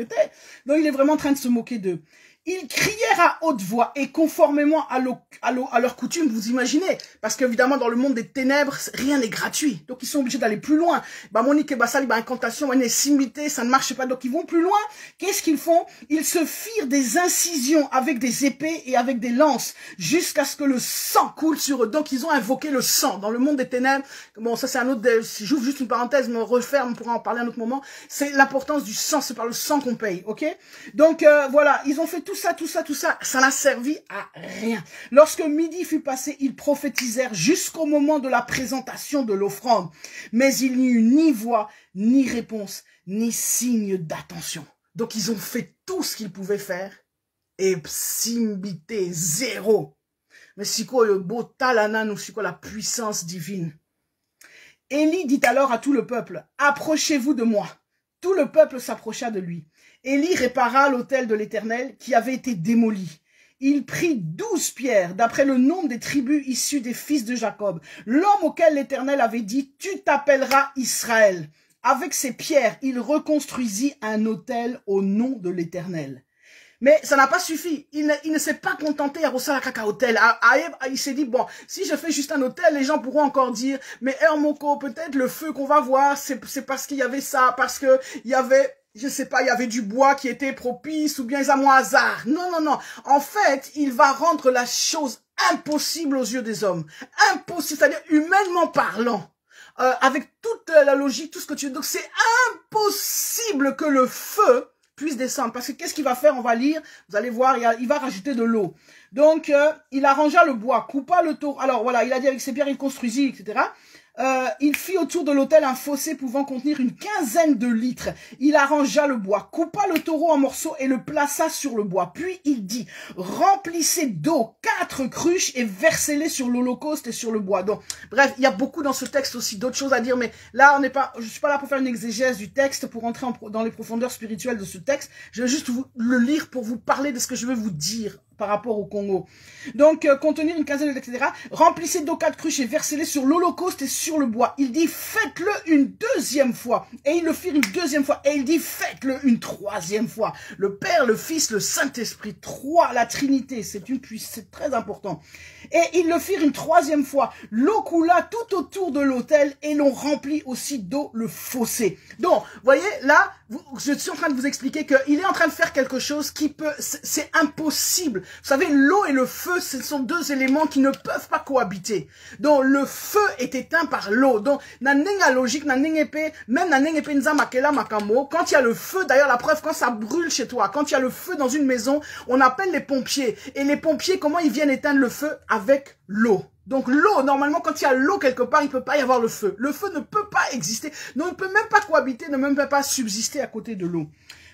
donc il est vraiment en train de se moquer d'eux. Ils crièrent à haute voix et conformément à leur coutume, vous imaginez, parce qu'évidemment dans le monde des ténèbres, rien n'est gratuit, donc ils sont obligés d'aller plus loin. Monique Bassali, incantation, simité, ça ne marche pas, donc ils vont plus loin. Qu'est-ce qu'ils font? Ils se firent des incisions avec des épées et avec des lances, jusqu'à ce que le sang coule sur eux. Donc ils ont invoqué le sang. Dans le monde des ténèbres, bon ça c'est un autre, j'ouvre juste une parenthèse, mais on referme, on pourra en parler à un autre moment, c'est l'importance du sang, c'est par le sang qu'on paye, ok? Donc voilà, ils ont fait tout ça, ça n'a servi à rien. Lorsque midi fut passé, ils prophétisèrent jusqu'au moment de la présentation de l'offrande. Mais il n'y eut ni voix, ni réponse, ni signe d'attention. Donc ils ont fait tout ce qu'ils pouvaient faire et psimbité, zéro. Mais c'est quoi le beau talanan ou c'est quoi la puissance divine? Élie dit alors à tout le peuple, approchez-vous de moi. Tout le peuple s'approcha de lui. Élie répara l'autel de l'Éternel qui avait été démoli. Il prit 12 pierres, d'après le nombre des tribus issues des fils de Jacob. L'homme auquel l'Éternel avait dit, tu t'appelleras Israël. Avec ces pierres, il reconstruisit un autel au nom de l'Éternel. Mais ça n'a pas suffi. Il ne s'est pas contenté à Rosala Kaka Hôtel. Il s'est dit, bon, si je fais juste un hôtel, les gens pourront encore dire, mais Hermoko, peut-être le feu qu'on va voir, c'est parce qu'il y avait ça, parce que il y avait je sais pas, il y avait du bois qui était propice ou bien ils ont un hasard. Non, non, non. En fait, il va rendre la chose impossible aux yeux des hommes. Impossible, c'est-à-dire humainement parlant. Avec toute la logique, tout ce que tu veux. Donc c'est impossible que le feu puisse descendre. Parce que qu'est-ce qu'il va faire? On va lire, vous allez voir, il va rajouter de l'eau. Donc il arrangea le bois, coupa le taureau. Alors voilà, il a dit avec ses pierres, il construisit, etc. Il fit autour de l'autel un fossé pouvant contenir une 15aine de litres. Il arrangea le bois, coupa le taureau en morceaux et le plaça sur le bois. Puis il dit, remplissez d'eau 4 cruches et versez-les sur l'holocauste et sur le bois. Donc, bref, il y a beaucoup dans ce texte aussi d'autres choses à dire, mais là, je suis pas là pour faire une exégèse du texte, pour entrer dans les profondeurs spirituelles de ce texte. Je vais juste vous le lire pour vous parler de ce que je veux vous dire par rapport au Congo. Donc, contenir une 15aine, etc. Remplissez d'eau 4 cruches et versez-les sur l'holocauste et sur le bois. Il dit, faites-le une 2e fois. Et ils le firent une 2e fois. Et il dit, faites-le une 3e fois. Le Père, le Fils, le Saint-Esprit, 3, la Trinité, c'est très important. Et ils le firent une 3e fois. L'eau coula tout autour de l'autel et l'on remplit aussi d'eau le fossé. Donc, vous voyez, là, je suis en train de vous expliquer qu'il est en train de faire quelque chose qui peut, c'est impossible. Vous savez, l'eau et le feu, ce sont 2 éléments qui ne peuvent pas cohabiter. Donc, le feu est éteint par l'eau. Donc, même quand il y a le feu, d'ailleurs, la preuve, quand ça brûle chez toi, quand il y a le feu dans une maison, on appelle les pompiers. Et les pompiers, comment ils viennent éteindre le feu? Avec l'eau. Donc l'eau, normalement, quand il y a l'eau quelque part, il ne peut pas y avoir le feu. Le feu ne peut pas exister. Donc, il ne peut même pas cohabiter, ne même pas subsister à côté de l'eau.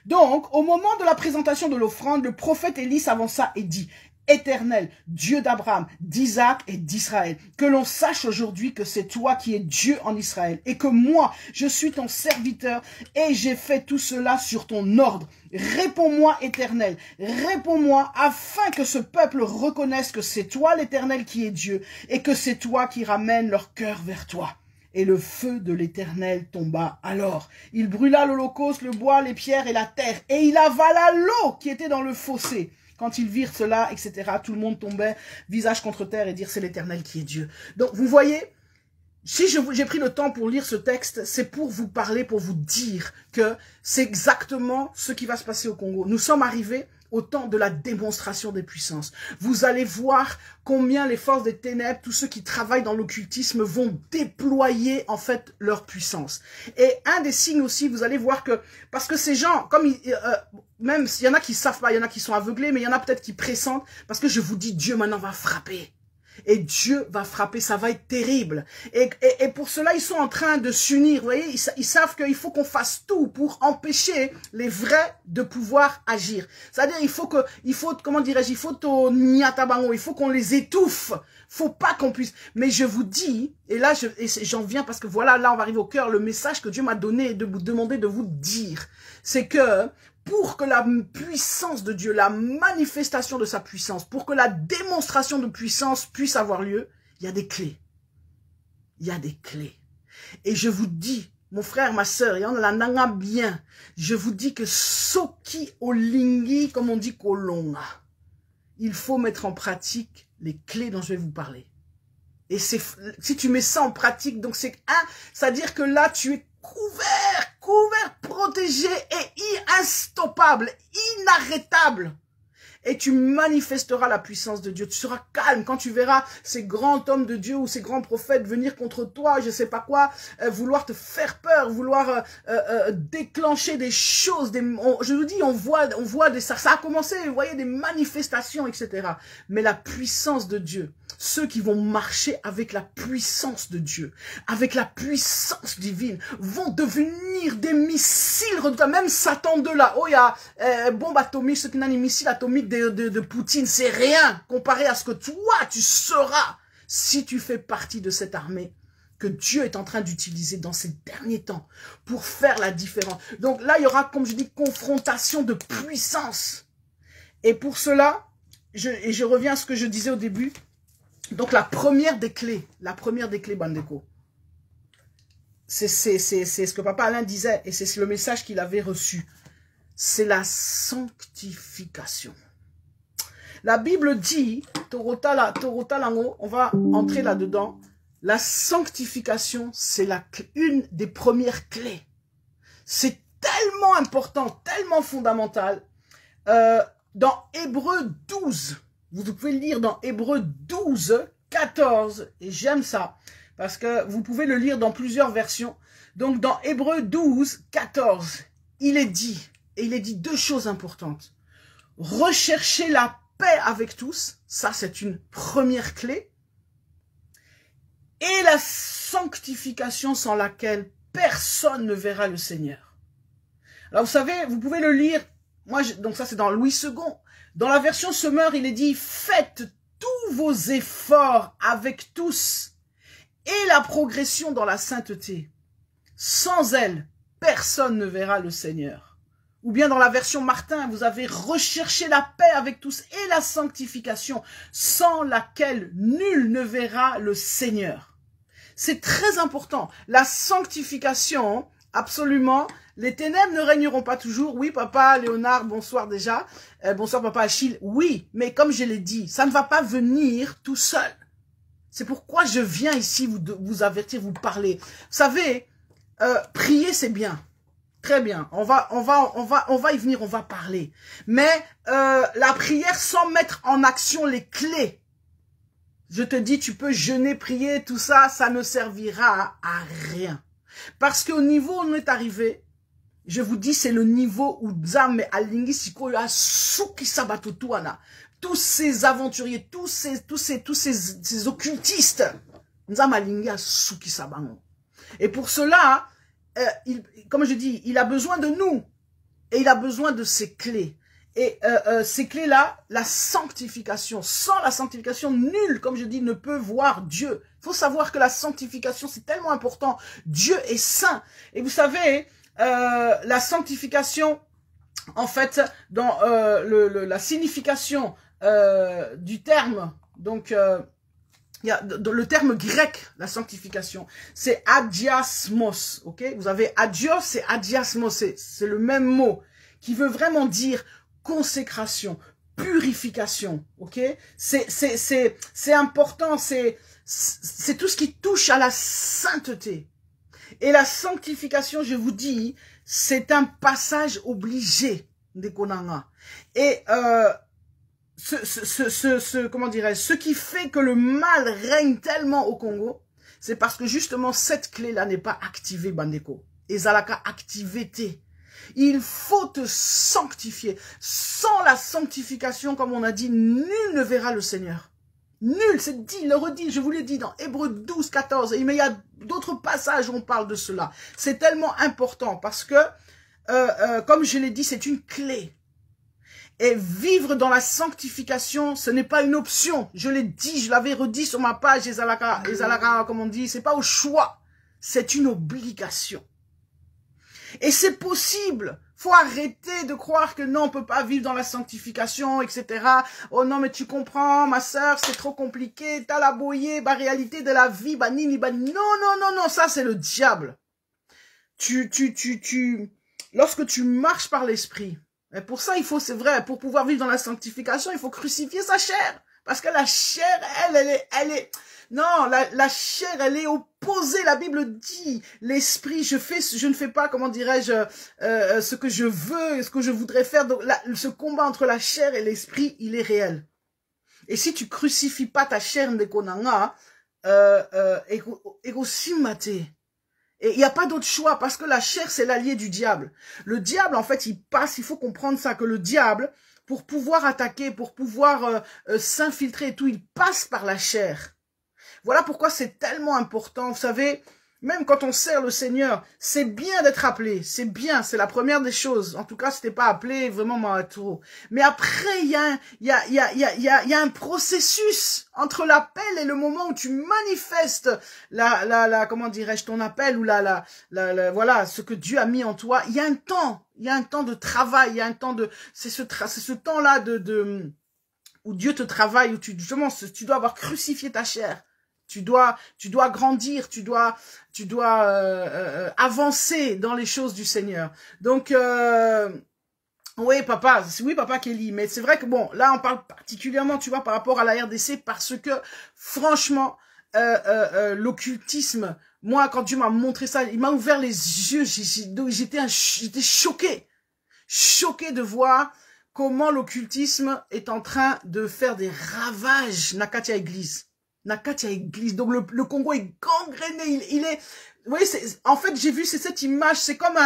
Donc, au moment de la présentation de l'offrande, le prophète Élie s'avança et dit, Éternel, Dieu d'Abraham, d'Isaac et d'Israël, que l'on sache aujourd'hui que c'est toi qui es Dieu en Israël et que moi, je suis ton serviteur et j'ai fait tout cela sur ton ordre. Réponds-moi, Éternel, réponds-moi afin que ce peuple reconnaisse que c'est toi, l'Éternel, qui est Dieu et que c'est toi qui ramènes leur cœur vers toi. Et le feu de l'Éternel tomba alors. Il brûla l'holocauste, le bois, les pierres et la terre et il avala l'eau qui était dans le fossé. Quand ils virent cela, etc., tout le monde tombait visage contre terre et dire c'est l'Éternel qui est Dieu. Donc vous voyez, si j'ai pris le temps pour lire ce texte, c'est pour vous parler, pour vous dire que c'est exactement ce qui va se passer au Congo. Nous sommes arrivés au temps de la démonstration des puissances. Vous allez voir combien les forces des ténèbres, tous ceux qui travaillent dans l'occultisme vont déployer en fait leur puissance. Et un des signes aussi, vous allez voir que, parce que ces gens, comme même s'il y en a qui savent pas, il y en a qui sont aveuglés, mais il y en a peut-être qui pressentent, parce que je vous dis, Dieu maintenant va frapper. Et Dieu va frapper, ça va être terrible. Et pour cela, ils sont en train de s'unir. Vous voyez, ils savent qu'il faut qu'on fasse tout pour empêcher les vrais de pouvoir agir. C'est-à-dire, il faut comment dirais-je, il faut qu'on les étouffe. Faut pas qu'on puisse. Mais je vous dis, et là, j'en viens parce que voilà, là, on va arriver au cœur. Le message que Dieu m'a donné et de vous demander de vous dire, c'est que pour que la puissance de Dieu, la manifestation de sa puissance, pour que la démonstration de puissance puisse avoir lieu, il y a des clés. Il y a des clés. Et je vous dis, mon frère, ma sœur, et on la nanga bien, je vous dis que soki olingi, comme on dit kolonga, il faut mettre en pratique les clés dont je vais vous parler. Et si tu mets ça en pratique, donc c'est-à-dire que là, tu es couvert, protégé et instoppable, inarrêtable. Et tu manifesteras la puissance de Dieu. Tu seras calme quand tu verras ces grands hommes de Dieu ou ces grands prophètes venir contre toi, je sais pas quoi, vouloir te faire peur, vouloir déclencher des choses. Je vous dis, on voit ça a commencé, vous voyez, des manifestations, etc. Mais la puissance de Dieu, ceux qui vont marcher avec la puissance de Dieu, avec la puissance divine, vont devenir des missiles redoutables. Même Satan de là, oh il y a bombe atomique, ceux qui n'ont des missiles atomiques de Poutine, c'est rien comparé à ce que toi tu seras si tu fais partie de cette armée que Dieu est en train d'utiliser dans ces derniers temps pour faire la différence. Donc là, il y aura, comme je dis, confrontation de puissance. Et pour cela, je reviens à ce que je disais au début. Donc la première des clés, Bandeko, c'est ce que Papa Alain disait, et c'est le message qu'il avait reçu. C'est la sanctification. La Bible dit, Torota Lango, on va entrer là-dedans, la sanctification, c'est une des premières clés. C'est tellement important, tellement fondamental. Dans Hébreux 12, vous pouvez le lire dans Hébreux 12, 14, et j'aime ça, parce que vous pouvez le lire dans plusieurs versions. Donc dans Hébreux 12, 14, il est dit, et il est dit deux choses importantes. Recherchez la paix avec tous, ça c'est une première clé, et la sanctification sans laquelle personne ne verra le Seigneur. Alors vous savez, vous pouvez le lire, donc ça c'est dans Louis II, dans la version Semeur, il est dit, faites tous vos efforts avec tous, et la progression dans la sainteté. Sans elle, personne ne verra le Seigneur. Ou bien dans la version Martin, vous avez recherché la paix avec tous et la sanctification, sans laquelle nul ne verra le Seigneur. C'est très important. La sanctification, absolument, les ténèbres ne régneront pas toujours. Oui, papa Léonard, bonsoir déjà. Bonsoir, papa Achille. Oui, mais comme je l'ai dit, ça ne va pas venir tout seul. C'est pourquoi je viens ici vous avertir, vous parler. Vous savez, prier, c'est bien. Très bien. On va y venir, on va parler. Mais la prière sans mettre en action les clés. Je te dis, tu peux jeûner, prier, tout ça, ça ne servira à rien. Parce qu'au niveau où on est arrivé, je vous dis, c'est le niveau où Nzambe alingi sikoyo suki sabatutuana. Tous ces aventuriers, tous ces occultistes, Nzambe alingi suki sabango. Et pour cela, comme je dis, il a besoin de nous. Et il a besoin de ces clés. Et ces clés-là, la sanctification. Sans la sanctification, nul, comme je dis, ne peut voir Dieu. Il faut savoir que la sanctification, c'est tellement important. Dieu est saint. Et vous savez, la sanctification, en fait, dans la signification du terme, donc il y a dans le terme grec, la sanctification, c'est adiasmos, ok? Vous avez adios et adiasmos, c'est le même mot qui veut vraiment dire consécration, purification, ok? C'est important, c'est tout ce qui touche à la sainteté. Et la sanctification, je vous dis, c'est un passage obligé des Konanga. Et comment dirais-je, ce qui fait que le mal règne tellement au Congo, c'est parce que justement cette clé-là n'est pas activée, Bandeko. Et Zalaka activité. Il faut te sanctifier. Sans la sanctification, comme on a dit, nul ne verra le Seigneur. Nul, c'est dit, le redit, je vous l'ai dit dans Hébreux 12, 14. Mais il y a d'autres passages où on parle de cela. C'est tellement important parce que, comme je l'ai dit, c'est une clé. Et vivre dans la sanctification, ce n'est pas une option. Je l'ai dit, je l'avais redit sur ma page, Ezalaka, comme on dit, c'est pas au choix. C'est une obligation. Et c'est possible. Faut arrêter de croire que non, on peut pas vivre dans la sanctification, etc. Oh non, mais tu comprends, ma sœur, c'est trop compliqué. T'as la boyée, bah, réalité de la vie, bah, nini, bah, non, ça, c'est le diable. Lorsque tu marches par l'esprit, et pour ça, il faut, c'est vrai, pour pouvoir vivre dans la sanctification, il faut crucifier sa chair. Parce que la chair, elle est, non, la chair, elle est opposée. La Bible dit, l'esprit, je ne fais pas, comment dirais-je, ce que je veux, ce que je voudrais faire. Donc, ce combat entre la chair et l'esprit, il est réel. Et si tu crucifies pas ta chair, Ndekonanga, ego-simate. Et il n'y a pas d'autre choix, parce que la chair, c'est l'allié du diable. Le diable, en fait, il passe, il faut comprendre ça, que le diable, pour pouvoir attaquer, pour pouvoir s'infiltrer et tout, il passe par la chair. Voilà pourquoi c'est tellement important. Vous savez, même quand on sert le Seigneur, c'est bien d'être appelé. C'est bien, c'est la première des choses. En tout cas, c'était pas appelé vraiment Mahatro. Mais après, il y a un processus entre l'appel et le moment où tu manifestes comment dirais-je, ton appel ou voilà, ce que Dieu a mis en toi. Il y a un temps. Il y a un temps de travail. Il y a un temps de, c'est ce temps-là où Dieu te travaille, où justement, tu dois avoir crucifié ta chair. Tu dois grandir, tu dois avancer dans les choses du Seigneur. Donc, oui, papa Kelly, mais c'est vrai que bon, là, on parle particulièrement, tu vois, par rapport à la RDC, parce que, franchement, l'occultisme, moi, quand Dieu m'a montré ça, il m'a ouvert les yeux, j'étais choquée. Choquée de voir comment l'occultisme est en train de faire des ravages na Katia Église. Na Katia Église. Donc le Congo est gangréné, il est... Vous voyez, en fait, j'ai vu cette image, c'est comme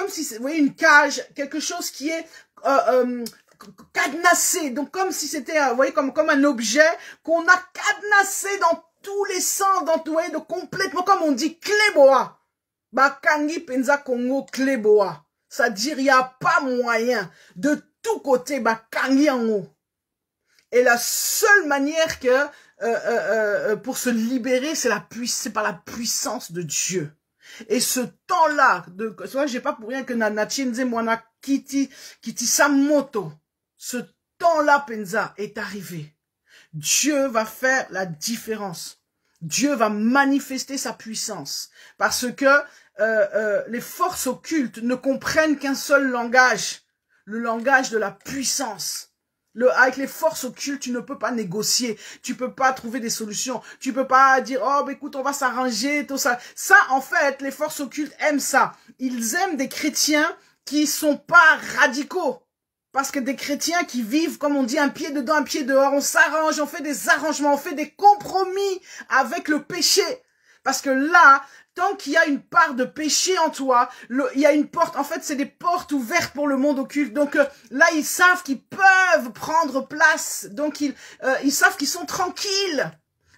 si, vous voyez, une cage, quelque chose qui est cadenassé. Donc comme si c'était, vous voyez, comme un objet qu'on a cadenassé dans tous les sens, dans tout, vous voyez, de complètement, comme on dit, cléboa. Bakangi penza Congo cléboa. C'est-à-dire, il n'y a pas moyen de tout côté, bakangi en haut. Et la seule manière que pour se libérer, c'est par la puissance de Dieu. Et ce temps-là, j'ai pas pour rien que Nanachinze Mwana Kiti Samoto, ce temps-là, Penza, est arrivé. Dieu va faire la différence. Dieu va manifester sa puissance. Parce que les forces occultes ne comprennent qu'un seul langage. Le langage de la puissance. Avec les forces occultes, tu ne peux pas négocier, tu peux pas trouver des solutions, tu peux pas dire, oh, bah, écoute, on va s'arranger, tout ça. Ça, en fait, les forces occultes aiment ça. Ils aiment des chrétiens qui sont pas radicaux. Parce que des chrétiens qui vivent, comme on dit, un pied dedans, un pied dehors, on s'arrange, on fait des arrangements, on fait des compromis avec le péché. Parce que là, tant qu'il y a une part de péché en toi, il y a une porte, en fait, c'est des portes ouvertes pour le monde occulte. Donc là, ils savent qu'ils peuvent prendre place. Donc ils savent qu'ils sont tranquilles.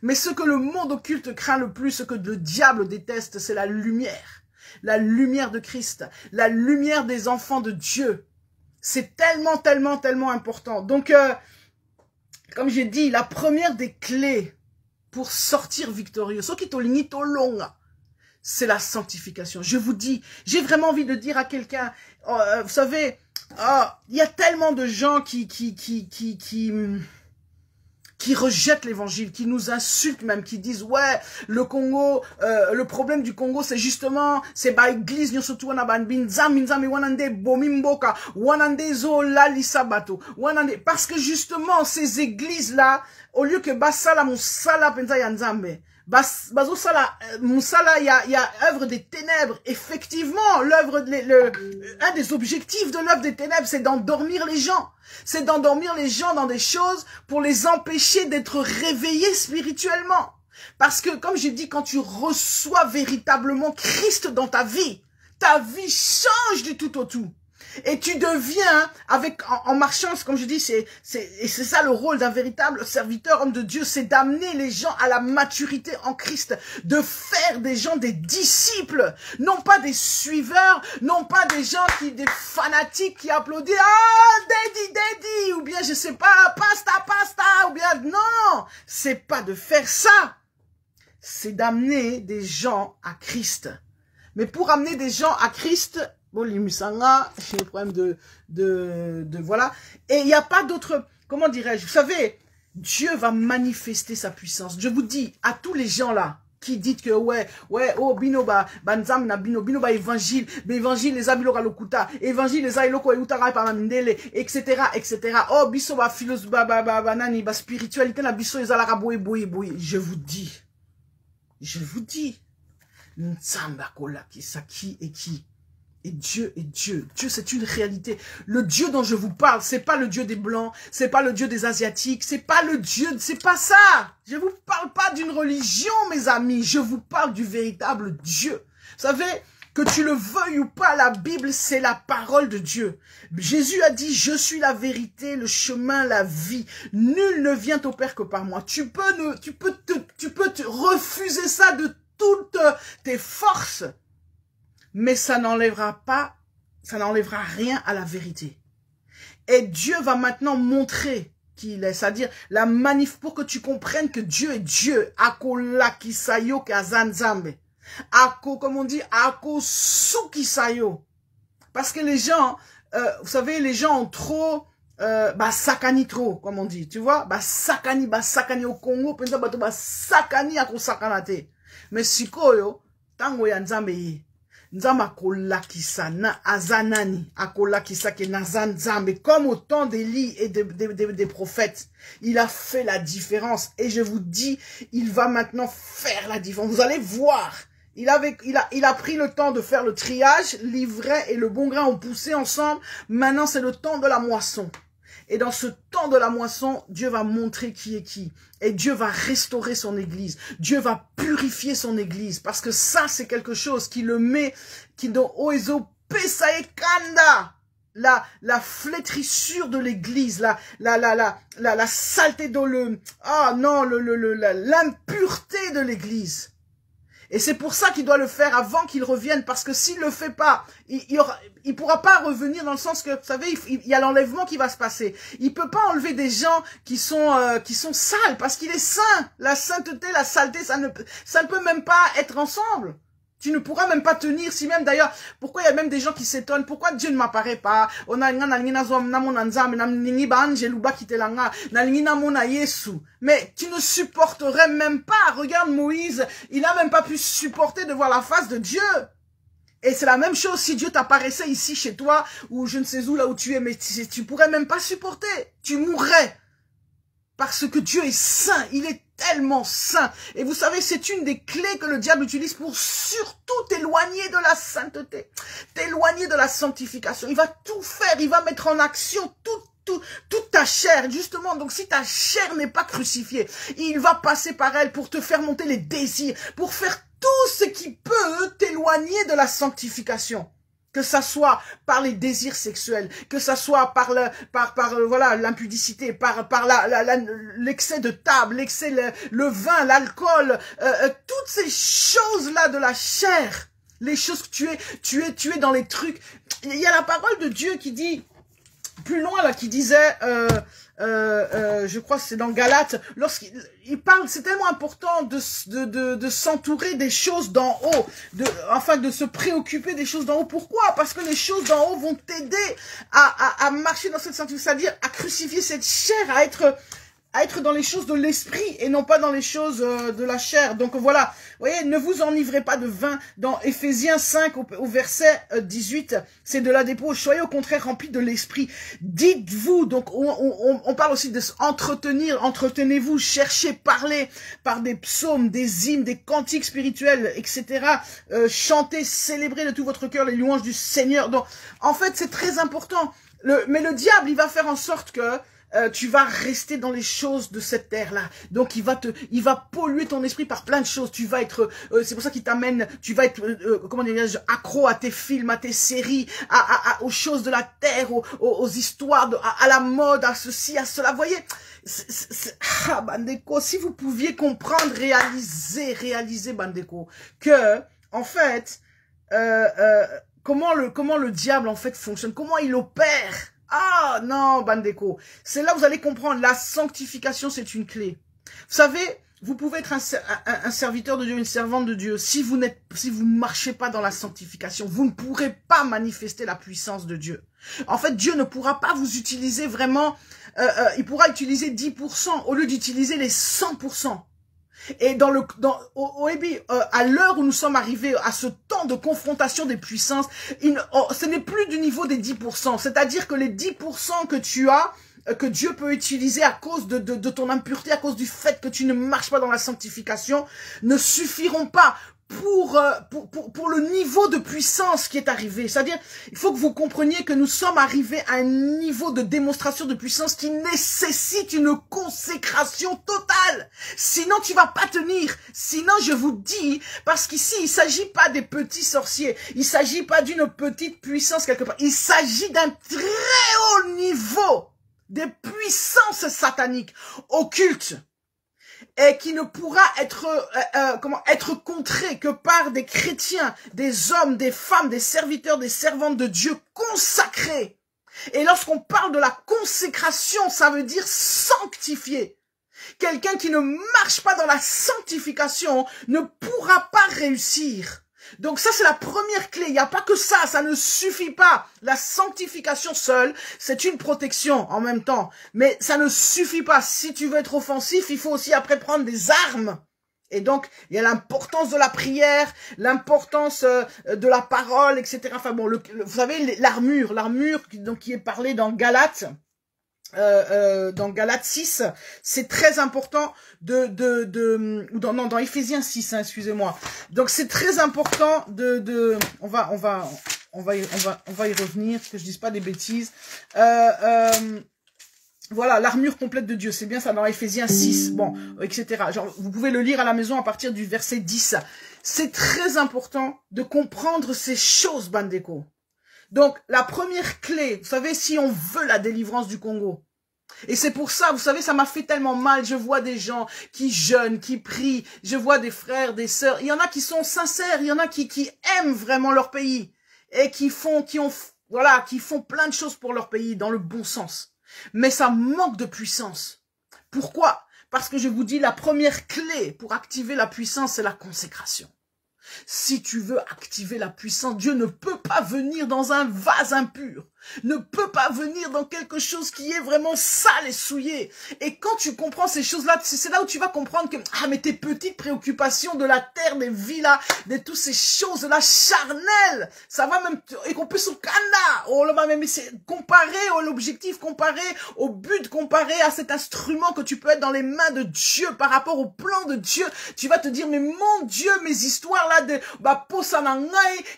Mais ce que le monde occulte craint le plus, ce que le diable déteste, c'est la lumière. La lumière de Christ. La lumière des enfants de Dieu. C'est tellement, tellement, tellement important. Donc, comme j'ai dit, la première des clés pour sortir victorieux, c'est la sanctification. Je vous dis, j'ai vraiment envie de dire à quelqu'un, vous savez, il y a tellement de gens qui rejettent l'évangile, qui nous insultent même, qui disent, ouais, le Congo, le problème du Congo, c'est justement, c'est ba église, nyo surtout wana ban binzami wanande bomimboka, wanande zo la lisabato, wanande, parce que justement, ces églises-là, au lieu que basala musala penza yanzambe, bazo sala musala, il y a œuvre des ténèbres. Effectivement, un des objectifs de l'œuvre des ténèbres, c'est d'endormir les gens. C'est d'endormir les gens dans des choses pour les empêcher d'être réveillés spirituellement. Parce que, comme j'ai dit, quand tu reçois véritablement Christ dans ta vie change du tout au tout. Et tu deviens, en marchant, comme je dis, et c'est ça le rôle d'un véritable serviteur, homme de Dieu, c'est d'amener les gens à la maturité en Christ, de faire des gens des disciples, non pas des suiveurs, non pas des gens des fanatiques qui applaudissent, daddy, ou bien, je sais pas, pasta, ou bien, non, c'est pas de faire ça, c'est d'amener des gens à Christ. Mais pour amener des gens à Christ, bon, l'Imusanga, j'ai le problème de voilà. Et il n'y a pas d'autre, comment dirais-je, vous savez, Dieu va manifester sa puissance. Je vous dis, à tous les gens là, qui disent que, ouais, oh, binoba, banzam na binoba évangile, les abiloko lokuta, évangile les ailoko et utara par mamindele, etc., oh, biso ba philosophie, nani, spiritualité, la biso ezalaka boye. Je vous dis, Nzamba kola qui et qui. Et Dieu est Dieu. Dieu, c'est une réalité. Le Dieu dont je vous parle, c'est pas le Dieu des Blancs, c'est pas le Dieu des Asiatiques, c'est pas le Dieu, c'est pas ça. Je vous parle pas d'une religion, mes amis. Je vous parle du véritable Dieu. Vous savez, que tu le veuilles ou pas, la Bible, c'est la parole de Dieu. Jésus a dit, je suis la vérité, le chemin, la vie. Nul ne vient au Père que par moi. Tu peux te refuser ça de toutes tes forces. Mais ça n'enlèvera rien à la vérité. Et Dieu va maintenant montrer qui il est, c'est-à-dire la manif pour que tu comprennes que Dieu est Dieu. Ako lakisayo kazanzambe. Ako, comme on dit, ako sukisayo. Parce que les gens, vous savez, les gens ont trop, sakani trop, comme on dit, tu vois, sakani au Congo, penza bato sakani ako sakanate. Mais sikoyo, tango ya nzambe ye. Nzambe akolakisa na azanani, akolakisa ke nazan Nzambe, comme au temps d'Élie et des prophètes. Il a fait la différence. Et je vous dis, il va maintenant faire la différence. Vous allez voir. Il a pris le temps de faire le triage. L'ivraie et le bon grain ont poussé ensemble. Maintenant, c'est le temps de la moisson. Et dans ce temps de la moisson, Dieu va montrer qui est qui. Et Dieu va restaurer son église. Dieu va purifier son église. Parce que ça, c'est quelque chose qui le met, qui dans Oezo Pesae Kanda. La flétrissure de l'église, la saleté de l'impureté de l'église. Et c'est pour ça qu'il doit le faire avant qu'il revienne, parce que s'il le fait pas, il pourra pas revenir, dans le sens que, vous savez, il y a l'enlèvement qui va se passer. Il peut pas enlever des gens qui sont sales, parce qu'il est saint. La sainteté, la saleté, ça ne peut même pas être ensemble. Tu ne pourras même pas tenir, si même d'ailleurs, pourquoi il y a même des gens qui s'étonnent, pourquoi Dieu ne m'apparaît pas? Mais tu ne supporterais même pas. Regarde Moïse, il n'a même pas pu supporter de voir la face de Dieu. Et c'est la même chose si Dieu t'apparaissait ici chez toi, ou je ne sais où, là où tu es, mais tu pourrais même pas supporter. Tu mourrais. Parce que Dieu est saint, il est tellement saint. Et vous savez, c'est une des clés que le diable utilise pour surtout t'éloigner de la sainteté, t'éloigner de la sanctification. Il va tout faire, il va mettre en action toute ta chair, justement. Donc si ta chair n'est pas crucifiée, il va passer par elle pour te faire monter les désirs, pour faire tout ce qui peut t'éloigner de la sanctification. Que ça soit par les désirs sexuels, que ça soit par l'impudicité, par l'excès de table, le vin, l'alcool, toutes ces choses-là de la chair, les choses que tu es dans les trucs. Il y a la parole de Dieu qui dit, plus loin là, qui disait, je crois que c'est dans Galates, lorsqu'il parle, c'est tellement important de s'entourer des choses d'en haut, de se préoccuper des choses d'en haut. Pourquoi? Parce que les choses d'en haut vont t'aider à marcher dans cette sainteté, c'est-à-dire à crucifier cette chair, à être dans les choses de l'esprit et non pas dans les choses de la chair. Donc voilà, vous voyez, ne vous enivrez pas de vin. Dans Éphésiens 5 au verset 18, c'est de la débauche. Soyez au contraire remplis de l'esprit. Dites-vous, donc on parle aussi de s'entretenir, entretenez-vous, cherchez, parlez par des psaumes, des hymnes, des cantiques spirituels, etc. Chantez, célébrez de tout votre cœur les louanges du Seigneur. Donc en fait, c'est très important. Mais le diable, il va faire en sorte que tu vas rester dans les choses de cette terre-là. Donc il va polluer ton esprit par plein de choses. Tu vas être, c'est pour ça qu'il t'amène, tu vas être, comment dire, accro à tes films, à tes séries, aux choses de la terre, aux histoires, à la mode, à ceci, à cela. Vous voyez, Bandeko, si vous pouviez comprendre, réaliser Bandeko, que en fait, comment le diable en fait fonctionne, comment il opère. Ah non, Bandeko, c'est là où vous allez comprendre, la sanctification c'est une clé. Vous savez, vous pouvez être un serviteur de Dieu, une servante de Dieu, si vous marchez pas dans la sanctification, vous ne pourrez pas manifester la puissance de Dieu. En fait, Dieu ne pourra pas vous utiliser vraiment, il pourra utiliser 10% au lieu d'utiliser les 100%. Et à l'heure où nous sommes arrivés à ce temps de confrontation des puissances, ce n'est plus du niveau des 10%. C'est-à-dire que les 10% que tu as, que Dieu peut utiliser à cause de ton impureté, à cause du fait que tu ne marches pas dans la sanctification, ne suffiront pas pour le niveau de puissance qui est arrivé. C'est-à-dire, il faut que vous compreniez que nous sommes arrivés à un niveau de démonstration de puissance qui nécessite une consécration totale. Sinon, tu vas pas tenir. Sinon, je vous dis, parce qu'ici, il s'agit pas des petits sorciers. Il s'agit pas d'une petite puissance quelque part. Il s'agit d'un très haut niveau des puissances sataniques, occultes, et qui ne pourra être contré que par des chrétiens, des hommes, des femmes, des serviteurs, des servantes de Dieu consacrés. Et lorsqu'on parle de la consécration, ça veut dire sanctifier. Quelqu'un qui ne marche pas dans la sanctification ne pourra pas réussir. Donc ça, c'est la première clé. Il n'y a pas que ça ne suffit pas. La sanctification seule, c'est une protection en même temps. Mais ça ne suffit pas. Si tu veux être offensif, il faut aussi après prendre des armes. Et donc, il y a l'importance de la prière, l'importance de la parole, etc. Enfin bon, vous savez, l'armure qui est parlée dans Galates, dans Galates 6, c'est très important dans Éphésiens 6, hein, excusez-moi. Donc c'est très important on va y revenir, que je dise pas des bêtises. Voilà, l'armure complète de Dieu, c'est bien ça dans Éphésiens 6, bon, etc. Genre, vous pouvez le lire à la maison à partir du verset 10. C'est très important de comprendre ces choses, Bandeko. Donc, la première clé, vous savez, si on veut la délivrance du Congo, et c'est pour ça, vous savez, ça m'a fait tellement mal, je vois des gens qui jeûnent, qui prient, je vois des frères, des sœurs, il y en a qui sont sincères, il y en a qui aiment vraiment leur pays, et qui font plein de choses pour leur pays, dans le bon sens. Mais ça manque de puissance. Pourquoi? Parce que je vous dis, la première clé pour activer la puissance, c'est la consécration. Si tu veux activer la puissance, Dieu ne peut pas venir dans un vase impur, ne peut pas venir dans quelque chose qui est vraiment sale et souillé. Et quand tu comprends ces choses-là, c'est là où tu vas comprendre que, mais tes petites préoccupations de la terre, des villas, de toutes ces choses-là charnelles, ça va même, et qu'on peut se comparer l'objectif, comparé au but, comparé à cet instrument que tu peux être dans les mains de Dieu par rapport au plan de Dieu, tu vas te dire, mais mon Dieu, mes histoires là de,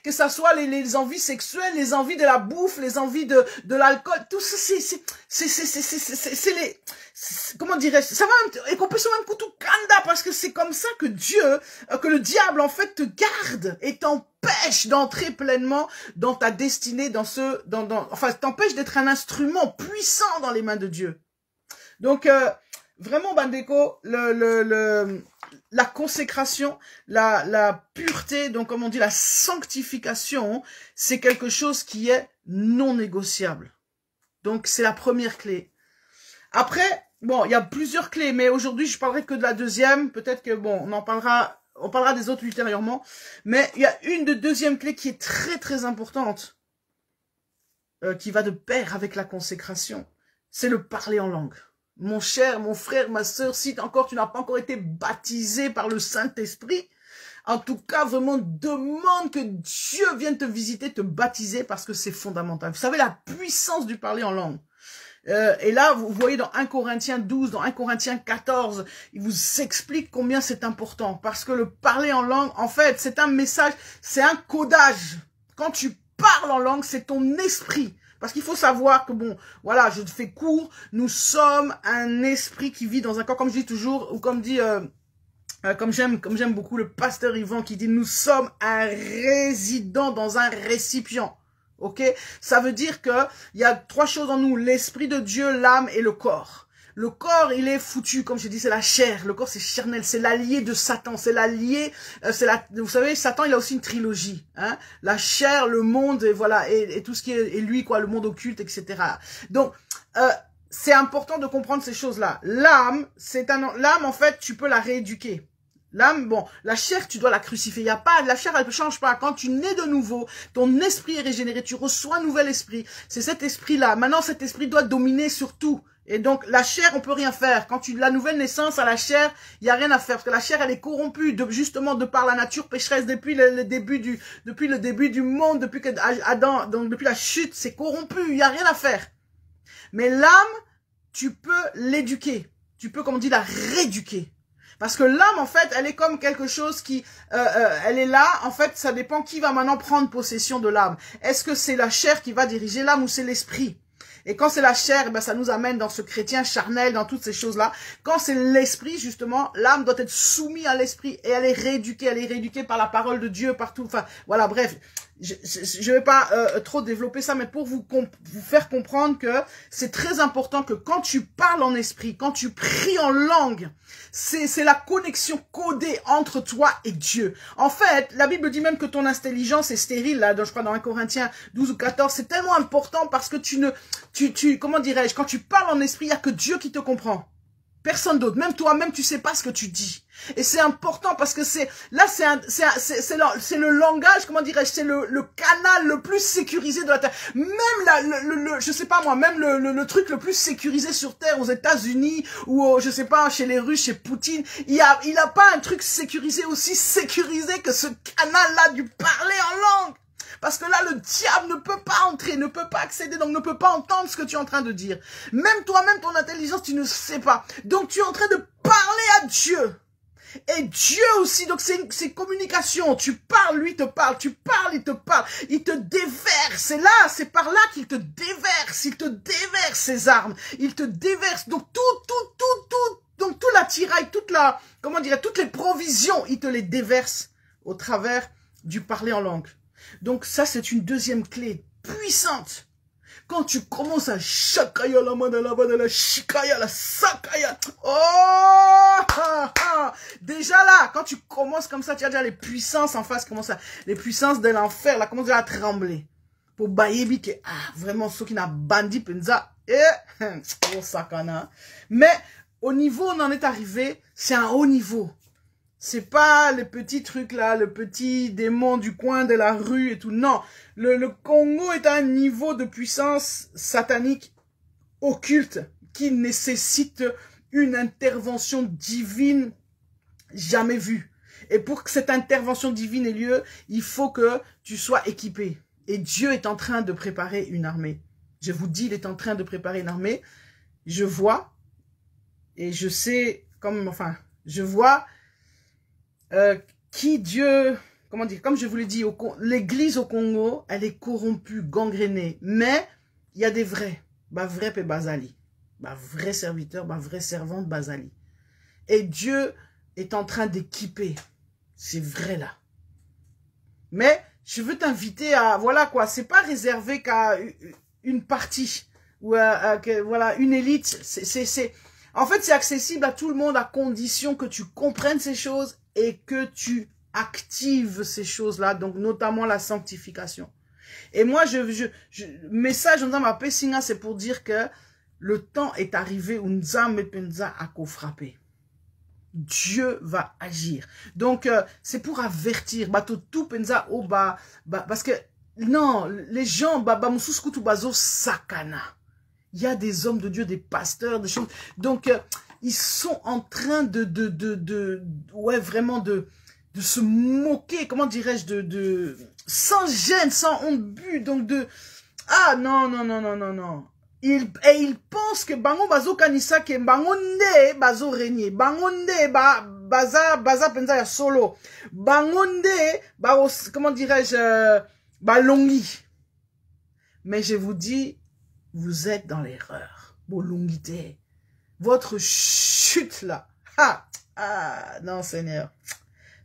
que ça soit les envies sexuelles, les envies de la bouffe, les envies de l'alcool, tout ça, c'est les, comment dirais-je, ça va même, et qu'on peut se même couteau kanda, parce que c'est comme ça que que le diable, en fait, te garde et t'empêche d'entrer pleinement dans ta destinée, enfin, t'empêche d'être un instrument puissant dans les mains de Dieu. Donc, vraiment, Bandeko, la consécration, la pureté, donc comme on dit, la sanctification, c'est quelque chose qui est non négociable. Donc, c'est la première clé. Après, bon, il y a plusieurs clés, mais aujourd'hui, je parlerai que de la deuxième. Peut-être que, bon, on parlera des autres ultérieurement. Mais il y a une deuxième clé qui est très, très importante, qui va de pair avec la consécration. C'est le parler en langue. Mon cher, mon frère, ma sœur, si encore tu n'as pas encore été baptisé par le Saint-Esprit, en tout cas, vraiment, demande que Dieu vienne te visiter, te baptiser, parce que c'est fondamental. Vous savez, la puissance du parler en langue. Et là, vous voyez dans 1 Corinthiens 12, dans 1 Corinthiens 14, il vous explique combien c'est important. Parce que le parler en langue, en fait, c'est un message, c'est un codage. Quand tu parles en langue, c'est ton esprit. Parce qu'il faut savoir que, bon, voilà, je te fais court, nous sommes un esprit qui vit dans un corps, comme je dis toujours, ou comme dit, comme j'aime beaucoup le pasteur Yvan qui dit, nous sommes un résident dans un récipient. Ok? Ça veut dire que il y a 3 choses en nous, l'esprit de Dieu, l'âme et le corps. Le corps, il est foutu, comme je dis, c'est la chair. Le corps, c'est charnel, c'est l'allié de Satan, c'est l'allié, vous savez, Satan, il a aussi une trilogie, hein. La chair, le monde, et voilà, et tout ce qui est, et lui, quoi, le monde occulte, etc. Donc, c'est important de comprendre ces choses-là. L'âme, l'âme, en fait, tu peux la rééduquer. L'âme, bon, la chair, tu dois la crucifier. Y a pas, la chair, elle ne change pas. Quand tu nais de nouveau, ton esprit est régénéré, tu reçois un nouvel esprit. C'est cet esprit-là. Maintenant, cet esprit doit dominer sur tout. Et donc, la chair, on peut rien faire. Quand la nouvelle naissance à la chair, il y a rien à faire. Parce que la chair, elle est corrompue, justement, de par la nature pécheresse, depuis le début du monde, depuis que Adam, donc depuis la chute, c'est corrompu. Il y a rien à faire. Mais l'âme, tu peux l'éduquer. Tu peux, comme on dit, la rééduquer. Parce que l'âme, en fait, elle est comme quelque chose qui, elle est là. En fait, ça dépend qui va maintenant prendre possession de l'âme. Est-ce que c'est la chair qui va diriger l'âme ou c'est l'esprit? Et quand c'est la chair, ben ça nous amène dans ce chrétien charnel, dans toutes ces choses-là. Quand c'est l'esprit, justement, l'âme doit être soumise à l'esprit et elle est rééduquée par la parole de Dieu, partout. Enfin, voilà, bref. Je vais pas trop développer ça, mais pour vous faire comprendre que c'est très important que quand tu parles en esprit, quand tu pries en langue, c'est la connexion codée entre toi et Dieu. En fait, la Bible dit même que ton intelligence est stérile, là, je crois dans 1 Corinthiens 12 ou 14, c'est tellement important parce que comment dirais-je, quand tu parles en esprit, il n'y a que Dieu qui te comprend. Personne d'autre. Même toi-même, tu sais pas ce que tu dis. Et c'est important parce que c'est le langage, comment dirais-je, c'est le canal le plus sécurisé de la Terre. Même je sais pas moi, même le truc le plus sécurisé sur Terre aux États-Unis ou je sais pas, chez les Russes, chez Poutine, il a pas un truc sécurisé aussi sécurisé que ce canal-là du parler en langue. Parce que là, le diable ne peut pas entrer, ne peut pas accéder, donc ne peut pas entendre ce que tu es en train de dire. Même toi-même, ton intelligence, tu ne sais pas. Donc, tu es en train de parler à Dieu. Et Dieu aussi, donc c'est communication. Tu parles, lui te parle. Tu parles, il te parle. Il te déverse. Et là, c'est par là qu'il te déverse. Il te déverse ses armes. Il te déverse. Donc, donc tout l'attirail, toutes les provisions, il te les déverse au travers du parler en langue. Donc ça, c'est une deuxième clé puissante. Quand tu commences à shakaya la manalaba la shikaya la sakaya. Oh! Déjà là, quand tu commences comme ça, tu as déjà les puissances en face, les puissances de l'enfer, là, commencent déjà à trembler. Pour bayebi que, vraiment, ceux qui n'ont bandit penza, oh sakana. Mais, au niveau où on en est arrivé, c'est un haut niveau. C'est pas les petits trucs là, le petit démon du coin de la rue et tout. Non, le Congo est à un niveau de puissance satanique occulte qui nécessite une intervention divine jamais vue. Et pour que cette intervention divine ait lieu, il faut que tu sois équipé. Et Dieu est en train de préparer une armée. Je vous dis, il est en train de préparer une armée. Je vois et je sais, je vois qui Dieu, comment dire, comme je vous l'ai dit, l'église au Congo, elle est corrompue, gangrénée, mais il y a des vrais, vrai pe bazali, vrai serviteur, vrai servante bazali. Et Dieu est en train d'équiper ces vrais-là. Mais je veux t'inviter à, voilà quoi, c'est pas réservé qu'à une partie, ou voilà, une élite, en fait, c'est accessible à tout le monde à condition que tu comprennes ces choses et que tu actives ces choses-là, donc notamment la sanctification. Et moi, message en disant ma pessinga, c'est pour dire que le temps est arrivé où Nzambe penza a frappé. Dieu va agir. Donc, c'est pour avertir, tout penza au parce que, non, les gens, mususkutu bazo sakana. Il y a des hommes de Dieu, des pasteurs, des choses. Donc, ils sont en train vraiment de se moquer, comment dirais-je, sans gêne, sans honte but. Donc, non. Et ils pensent que bango bazo kanisa ke bango nde bazo régner. Bango nde baza penza ya solo. Bango nde comment dirais-je, longi. Mais je vous dis, vous êtes dans l'erreur. Bolungité. Votre chute là. Non, Seigneur.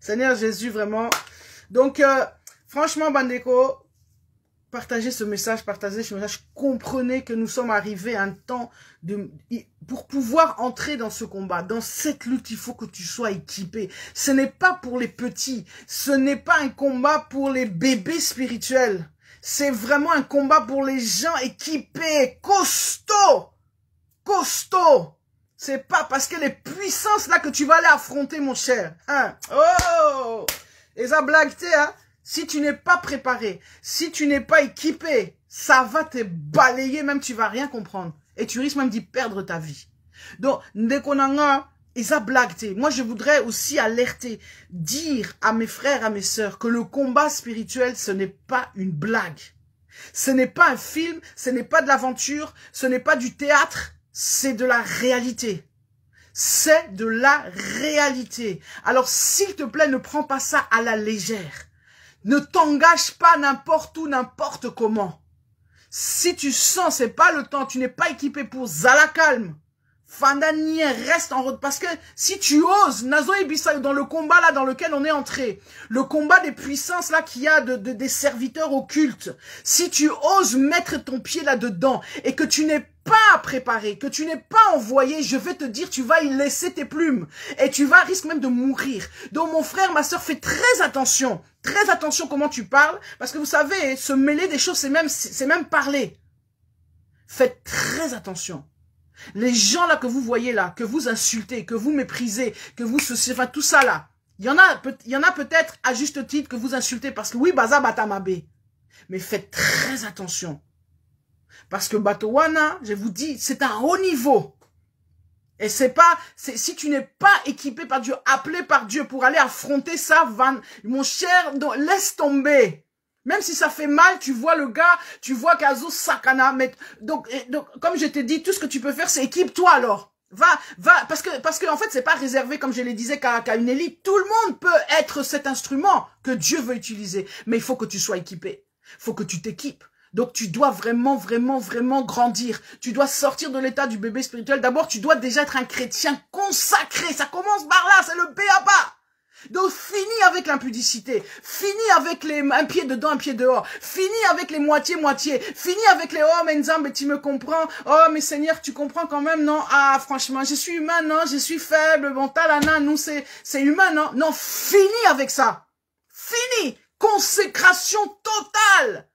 Seigneur Jésus, vraiment. Donc, franchement, Bandeko, partagez ce message, comprenez que nous sommes arrivés à un temps pour pouvoir entrer dans ce combat, dans cette lutte, il faut que tu sois équipé. Ce n'est pas pour les petits, ce n'est pas un combat pour les bébés spirituels. C'est vraiment un combat pour les gens équipés, costauds. C'est pas parce que les puissances là que tu vas aller affronter, mon cher. Oh! Et ça blague, si tu n'es pas préparé, si tu n'es pas équipé, ça va te balayer, même tu vas rien comprendre. Et tu risques même d'y perdre ta vie. Donc, ndekonanga, Isa blague. Moi, je voudrais aussi alerter, dire à mes frères, à mes sœurs, que le combat spirituel, ce n'est pas une blague. Ce n'est pas un film, ce n'est pas de l'aventure, ce n'est pas du théâtre, c'est de la réalité. C'est de la réalité. Alors, s'il te plaît, ne prends pas ça à la légère. Ne t'engage pas n'importe où, n'importe comment. Si tu sens, c'est pas le temps, tu n'es pas équipé pour Zala calme. Fandanier, reste en route. Parce que si tu oses, Nazo Ebissa, dans le combat là dans lequel on est entré, le combat des puissances là qu'il y a des serviteurs occultes, si tu oses mettre ton pied là-dedans et que tu n'es pas préparé, que tu n'es pas envoyé, je vais te dire, tu vas y laisser tes plumes et tu vas risquer même de mourir. Donc mon frère, ma soeur, fais très attention comment tu parles, parce que vous savez, se mêler des choses, c'est même parler. Faites très attention. Les gens là que vous voyez là, que vous insultez, que vous méprisez, que vous ceci, enfin tout ça là. Il y en a peut-être à juste titre que vous insultez parce que oui, baza batamabe. Mais faites très attention. Parce que Batowana, je vous dis, c'est un haut niveau. Et si tu n'es pas équipé par Dieu, appelé par Dieu pour aller affronter ça, mon cher, laisse tomber. Même si ça fait mal, tu vois le gars, tu vois Kazo Sakana. Mais, donc, comme je t'ai dit, tout ce que tu peux faire, c'est équipe-toi alors. Va, parce que en fait, c'est pas réservé, comme je le disais, qu'à une élite. Tout le monde peut être cet instrument que Dieu veut utiliser. Mais il faut que tu sois équipé. Il faut que tu t'équipes. Donc, tu dois vraiment grandir. Tu dois sortir de l'état du bébé spirituel. D'abord, tu dois déjà être un chrétien consacré. Ça commence par là, c'est le B.A.B.A. Donc, finis avec l'impudicité. Finis avec un pied dedans, un pied dehors. Finis avec les moitié-moitié. Finis avec les « Oh, mais Nzambe, tu me comprends. Oh, mais Seigneur, tu comprends quand même, non? Ah, franchement, je suis humain, non? Je suis faible. Bon, talana, nous, c'est humain, non? » Non, finis avec ça. Finis. Consécration totale.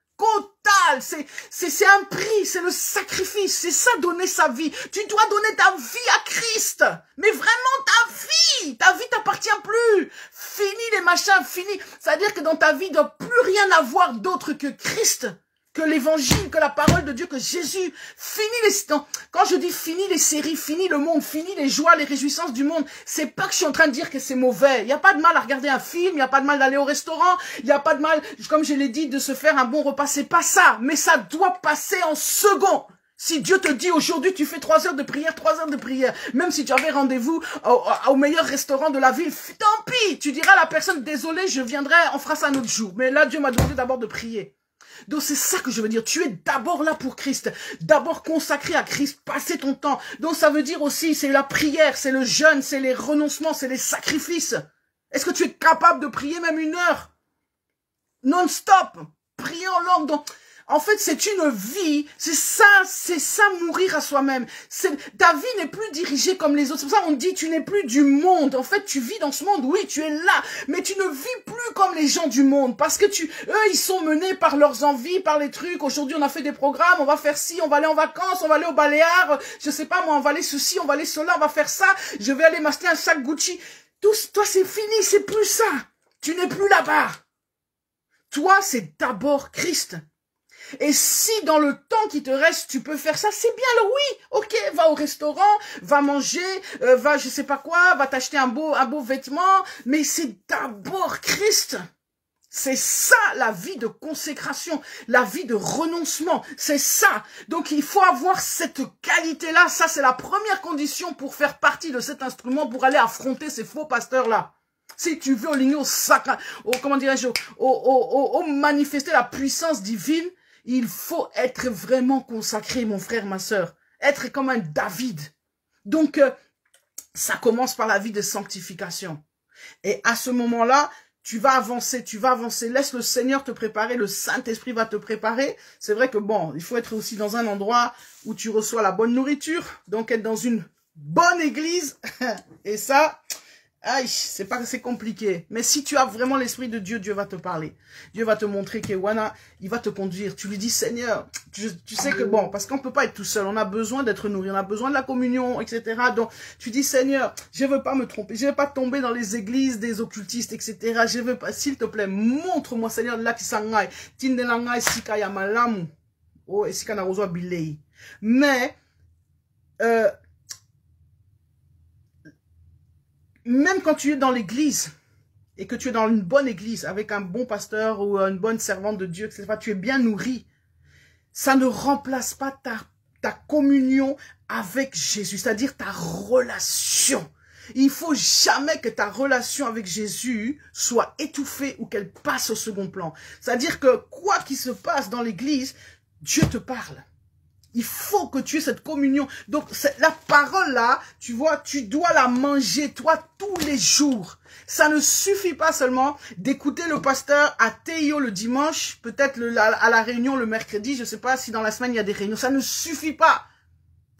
C'est un prix, c'est le sacrifice, c'est ça, donner sa vie. Tu dois donner ta vie à Christ, mais vraiment ta vie t'appartient plus. Fini les machins, fini. C'est-à-dire que dans ta vie, il ne doit plus rien avoir d'autre que Christ, que l'évangile, que la parole de Dieu, que Jésus. Quand je dis fini les séries, fini le monde, fini les joies, les réjouissances du monde, c'est pas que je suis en train de dire que c'est mauvais. Il n'y a pas de mal à regarder un film, il n'y a pas de mal d'aller au restaurant, il n'y a pas de mal, comme je l'ai dit, de se faire un bon repas. C'est pas ça, mais ça doit passer en second. Si Dieu te dit aujourd'hui tu fais 3 heures de prière, 3 heures de prière, même si tu avais rendez-vous au meilleur restaurant de la ville, tant pis, tu diras à la personne, désolé, je viendrai, on fera ça un autre jour. Mais là, Dieu m'a demandé d'abord de prier. Donc c'est ça que je veux dire, tu es d'abord là pour Christ, d'abord consacré à Christ, passer ton temps. Donc ça veut dire aussi, c'est la prière, c'est le jeûne, c'est les renoncements, c'est les sacrifices. Est-ce que tu es capable de prier même 1 heure non-stop, prier en langue? Donc, en fait, c'est une vie, c'est ça mourir à soi-même. Ta vie n'est plus dirigée comme les autres. C'est pour ça qu'on dit tu n'es plus du monde. En fait, tu vis dans ce monde, oui, tu es là, mais tu ne vis plus comme les gens du monde. Parce que eux, ils sont menés par leurs envies, par les trucs. Aujourd'hui, on a fait des programmes, on va faire ci, on va aller en vacances, on va aller au Baléares, je sais pas moi, on va aller ceci, on va aller cela, on va faire ça, je vais aller m'acheter un sac Gucci. Toi, c'est fini, c'est plus ça. Tu n'es plus là-bas. Toi, c'est d'abord Christ. Et si dans le temps qui te reste, tu peux faire ça, c'est bien, alors oui, ok, va au restaurant, va manger, va je sais pas quoi, va t'acheter un beau vêtement, mais c'est d'abord Christ. C'est ça la vie de consécration, la vie de renoncement, c'est ça. Donc il faut avoir cette qualité-là, ça c'est la première condition pour faire partie de cet instrument, pour aller affronter ces faux pasteurs-là. Si tu veux aligner comment dirais-je, au manifester la puissance divine, il faut être vraiment consacré, mon frère, ma sœur. Être comme un David. Donc, ça commence par la vie de sanctification. Et à ce moment-là, tu vas avancer. Laisse le Seigneur te préparer, le Saint-Esprit va te préparer. C'est vrai que bon, il faut être aussi dans un endroit où tu reçois la bonne nourriture. Donc, être dans une bonne église. Et ça... aïe, c'est compliqué. Mais si tu as vraiment l'Esprit de Dieu, Dieu va te parler. Dieu va te montrer que Wana, il va te conduire. Tu lui dis, Seigneur, tu sais que bon, parce qu'on peut pas être tout seul. On a besoin d'être nourri. On a besoin de la communion, etc. Donc, tu dis, Seigneur, je veux pas me tromper. Je veux pas tomber dans les églises des occultistes, etc. Je veux pas, s'il te plaît, montre-moi, Seigneur, là qui s'engaille. Tindelangai sikaya malamu. Oh, et sikana rozwa bilei. Mais, même quand tu es dans l'église et que tu es dans une bonne église avec un bon pasteur ou une bonne servante de Dieu, etc., tu es bien nourri, ça ne remplace pas ta communion avec Jésus, c'est-à-dire ta relation. Il faut jamais que ta relation avec Jésus soit étouffée ou qu'elle passe au second plan. C'est-à-dire que quoi qu'il se passe dans l'église, Dieu te parle. Il faut que tu aies cette communion. Donc, la parole là, tu vois, tu dois la manger, toi, tous les jours. Ça ne suffit pas seulement d'écouter le pasteur à Théo le dimanche, peut-être à la réunion le mercredi, je ne sais pas si dans la semaine il y a des réunions. Ça ne suffit pas.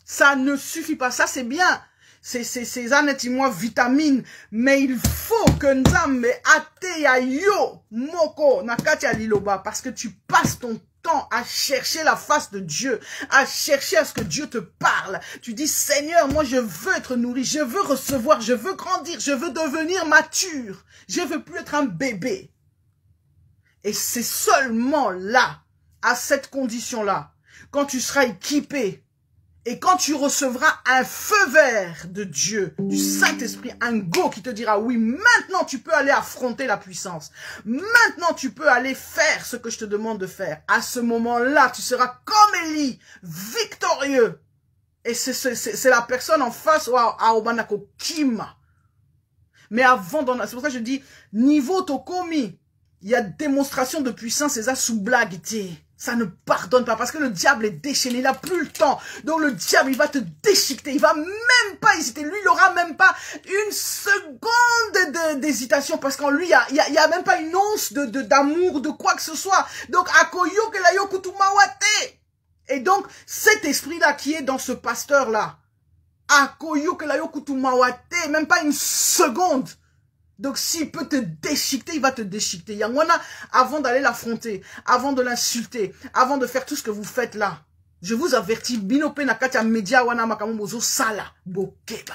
Ça ne suffit pas. Ça, c'est bien. C'est honnêtement vitamine. Mais il faut que Nzambe ate ya yo moko nakati ya liloba parce que tu passes ton temps temps à chercher la face de Dieu, à chercher à ce que Dieu te parle. Tu dis, Seigneur, moi je veux être nourri, je veux recevoir, je veux grandir, je veux devenir mature. Je veux plus être un bébé. Et c'est seulement là, à cette condition-là, quand tu seras équipé, et quand tu recevras un feu vert de Dieu, du Saint-Esprit, un go qui te dira, oui, maintenant tu peux aller affronter la puissance. Maintenant tu peux aller faire ce que je te demande de faire. À ce moment-là, tu seras comme Élie, victorieux. Et c'est la personne en face à Obanako Kima. Mais avant, c'est pour ça que je dis, niveau Tokomi, il y a démonstration de puissance et ça sous blague. Ça ne pardonne pas parce que le diable est déchaîné, il n'a plus le temps. Donc le diable, il va te déchiqueter, il va même pas hésiter. Lui, il n'aura même pas une seconde d'hésitation parce qu'en lui, il y a même pas une once d'amour, de quoi que ce soit. Donc, akoyo ke la yo kutumawate. Et donc, cet esprit-là qui est dans ce pasteur-là, akoyo ke la yo kutumawate, même pas une seconde. Donc, s'il peut te déchiqueter, il va te déchiqueter. Yangwana, avant d'aller l'affronter, avant de l'insulter, avant de faire tout ce que vous faites là, je vous avertis, binope nakatia media wana makamu bozo sala, bokeba,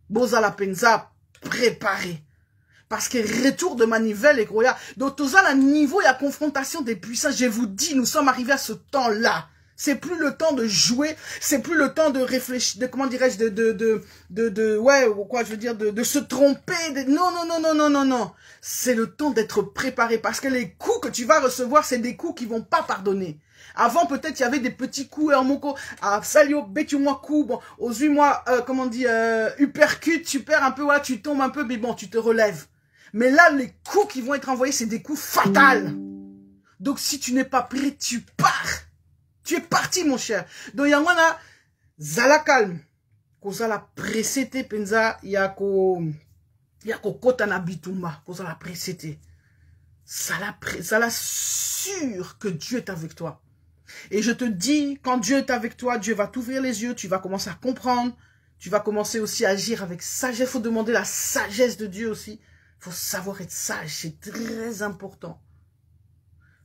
boza la penza, préparé. Parce que retour de manivelle et groya. Donc, tout ça, là, niveau, il y a confrontation des puissants. Je vous dis, nous sommes arrivés à ce temps-là. C'est plus le temps de jouer, c'est plus le temps de réfléchir, de comment dirais-je, de se tromper. Non. C'est le temps d'être préparé parce que les coups que tu vas recevoir, c'est des coups qui vont pas pardonner. Avant, peut-être, il y avait des petits coups, moko, salio, betu-moi coup, bon, moi comment on dit, uppercut, tu perds un peu, ouais, tu tombes un peu, mais bon, tu te relèves. Mais là, les coups qui vont être envoyés, c'est des coups fatals. Donc, si tu n'es pas prêt, tu pars. Tu es parti, mon cher. Donc, yangwana, zala calme. Kozala presete penza, yako kota na bitumba. Kozala presete. Zala sûr que Dieu est avec toi. Et je te dis, quand Dieu est avec toi, Dieu va t'ouvrir les yeux, tu vas commencer à comprendre. Tu vas commencer aussi à agir avec sagesse. Il faut demander la sagesse de Dieu aussi. Il faut savoir être sage. C'est très important.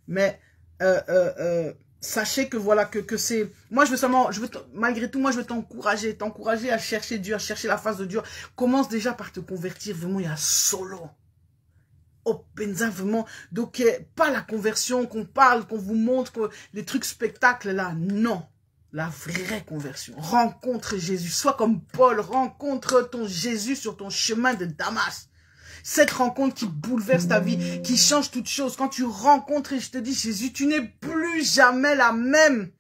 Mais, sachez que voilà, que c'est... Moi, malgré tout, moi, je veux t'encourager à chercher Dieu, à chercher la face de Dieu. Commence déjà par te convertir. Vraiment, il y a solo. Oh, penza, vraiment. Donc, pas la conversion qu'on parle, qu'on vous montre, les trucs spectacles, là. Non. La vraie conversion. Rencontre Jésus. Sois comme Paul. Rencontre ton Jésus sur ton chemin de Damas. Cette rencontre qui bouleverse ta vie, qui change toute chose. Quand tu rencontres et je te dis, Jésus, tu n'es plus jamais la même.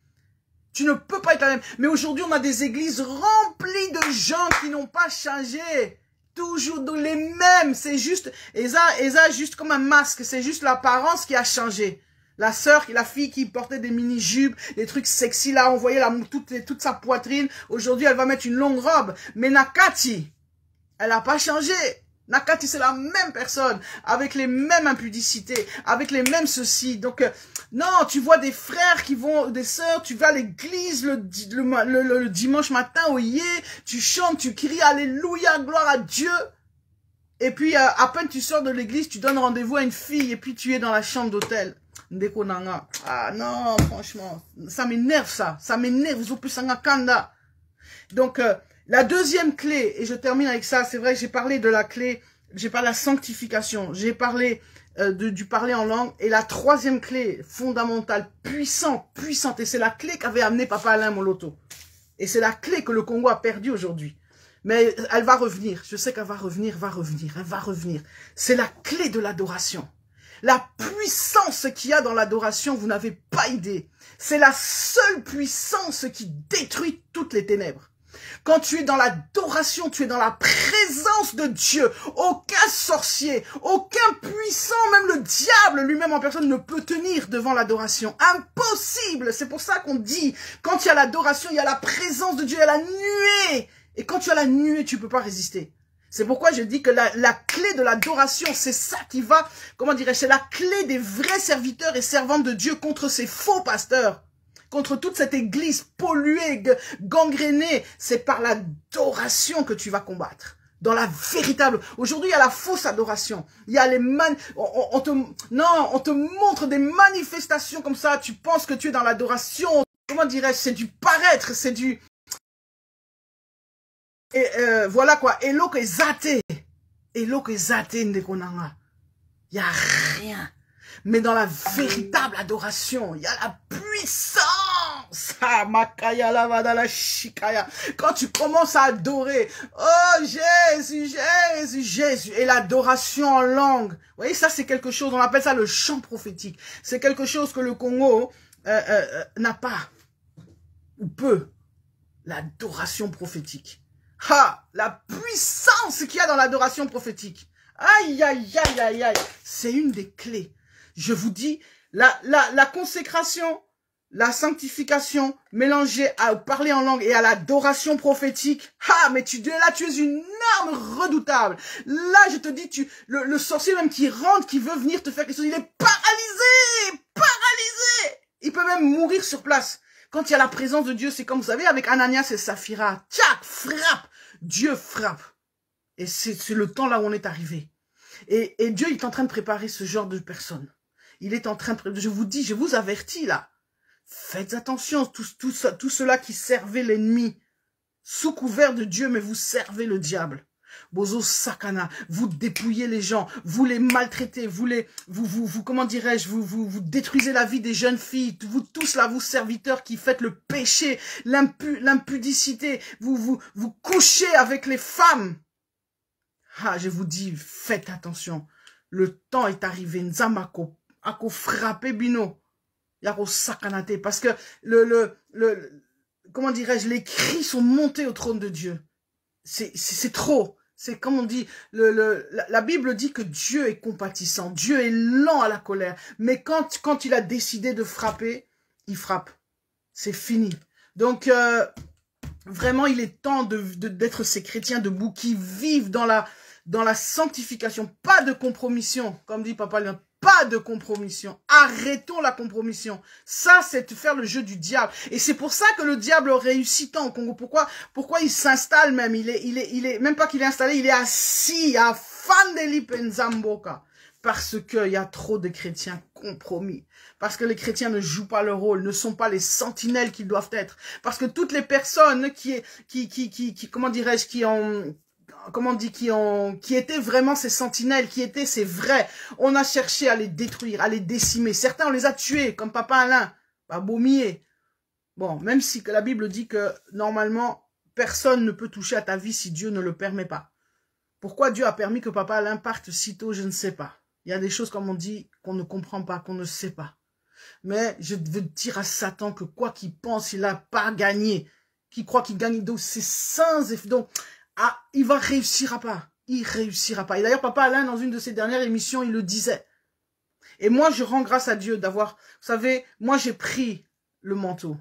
Tu ne peux pas être la même. Mais aujourd'hui, on a des églises remplies de gens qui n'ont pas changé. Toujours les mêmes. C'est juste, et ça juste comme un masque. C'est juste l'apparence qui a changé. La sœur, la fille qui portait des mini-jupes, des trucs sexy là, on voyait toute sa poitrine. Aujourd'hui, elle va mettre une longue robe. Mais Nakati, elle n'a pas changé. Nakati, c'est la même personne, avec les mêmes impudicités, avec les mêmes ceci. Donc, non, tu vois des frères qui vont, des sœurs, tu vas à l'église le dimanche matin, oyez, tu chantes, tu cries, alléluia, gloire à Dieu. Et puis, à peine tu sors de l'église, tu donnes rendez-vous à une fille, et puis tu es dans la chambre d'hôtel. Ndekonanga. Ah non, franchement, ça m'énerve ça. Ça m'énerve, Zopusanga Kanda. Donc, la deuxième clé, et je termine avec ça, c'est vrai, j'ai parlé de la clé, j'ai parlé de la sanctification, j'ai parlé du parler en langue, et la troisième clé fondamentale, puissante, et c'est la clé qu'avait amené Papa Alain Moloto. Et c'est la clé que le Congo a perdue aujourd'hui. Mais elle va revenir, je sais qu'elle va revenir, elle va revenir. C'est la clé de l'adoration. La puissance qu'il y a dans l'adoration, vous n'avez pas idée. C'est la seule puissance qui détruit toutes les ténèbres. Quand tu es dans l'adoration, tu es dans la présence de Dieu. Aucun sorcier, aucun puissant, même le diable lui-même en personne ne peut tenir devant l'adoration. Impossible. C'est pour ça qu'on dit, quand il y a l'adoration, il y a la présence de Dieu, il y a la nuée. Et quand tu as la nuée, tu ne peux pas résister. C'est pourquoi je dis que la clé de l'adoration, c'est ça qui va, comment dirais-je, c'est la clé des vrais serviteurs et servantes de Dieu contre ces faux pasteurs. Contre toute cette église polluée, gangrénée, c'est par l'adoration que tu vas combattre. Dans la véritable. Aujourd'hui, il y a la fausse adoration. Il y a les on te montre des manifestations comme ça. Tu penses que tu es dans l'adoration. Comment dirais-je? C'est du paraître. C'est du... Et voilà quoi. Elo que zate. Elo que zate ndekonanga. Il n'y a rien. Mais dans la véritable adoration, il y a la puissance. Ah, Makaya lavada la shikaya. Quand tu commences à adorer, oh Jésus, Jésus, Jésus, et l'adoration en langue. Vous voyez, ça c'est quelque chose, on appelle ça le chant prophétique. C'est quelque chose que le Congo n'a pas, ou peu, l'adoration prophétique. Ah, la puissance qu'il y a dans l'adoration prophétique. Aïe, aïe, aïe, aïe, aïe. C'est une des clés. Je vous dis, la consécration, la sanctification mélangée à parler en langue et à l'adoration prophétique. Ah, mais tu es une arme redoutable. Là, je te dis, le sorcier même qui rentre, qui veut venir te faire quelque chose, il est paralysé, paralysé. Il peut même mourir sur place. Quand il y a la présence de Dieu, c'est comme vous savez, avec Ananias et Saphira. Tchac, frappe. Dieu frappe. Et c'est le temps là où on est arrivé. Et Dieu, il est en train de préparer ce genre de personnes. Il est en train de... Je vous dis, je vous avertis là. Faites attention, tous ceux-là qui servaient l'ennemi. Sous couvert de Dieu, mais vous servez le diable. Bozo Sakana, vous dépouillez les gens, vous les maltraitez, comment dirais-je, vous détruisez la vie des jeunes filles, vous tous là, vous serviteurs qui faites le péché, l'impudicité, vous couchez avec les femmes. Ah, je vous dis, faites attention. Le temps est arrivé. Nzamako, ako frappé bino. Yako sakanate. Parce que comment dirais-je, les cris sont montés au trône de Dieu. C'est trop. C'est comme on dit, la Bible dit que Dieu est compatissant. Dieu est lent à la colère. Mais quand il a décidé de frapper, il frappe. C'est fini. Donc, vraiment, il est temps d'être ces chrétiens debout qui vivent dans la sanctification. Pas de compromission, comme dit Papa Léon. Pas de compromission. Arrêtons la compromission. Ça, c'est de faire le jeu du diable. Et c'est pour ça que le diable réussit tant au Congo. Pourquoi il s'installe même? Il est, même pas qu'il est installé, il est assis à Fandeli Penzamboka. Parce qu'il y a trop de chrétiens compromis. Parce que les chrétiens ne jouent pas leur rôle, ne sont pas les sentinelles qu'ils doivent être. Parce que toutes les personnes qui comment dirais-je, qui étaient vraiment ces sentinelles, qui étaient ces vrais, on a cherché à les détruire, à les décimer. Certains, on les a tués, comme Papa Alain, Babomier. Bon, même si que la Bible dit que, normalement, personne ne peut toucher à ta vie si Dieu ne le permet pas. Pourquoi Dieu a permis que Papa Alain parte si tôt, je ne sais pas. Il y a des choses, comme on dit, qu'on ne comprend pas, qu'on ne sait pas. Mais je veux dire à Satan que quoi qu'il pense, il n'a pas gagné. Qui croit qu'il gagne, donc c'est sans effet. Donc, ah, il va réussira pas. Il réussira pas. Et d'ailleurs, Papa Alain, dans une de ses dernières émissions, il le disait. Et moi, je rends grâce à Dieu d'avoir... Vous savez, moi, j'ai pris le manteau.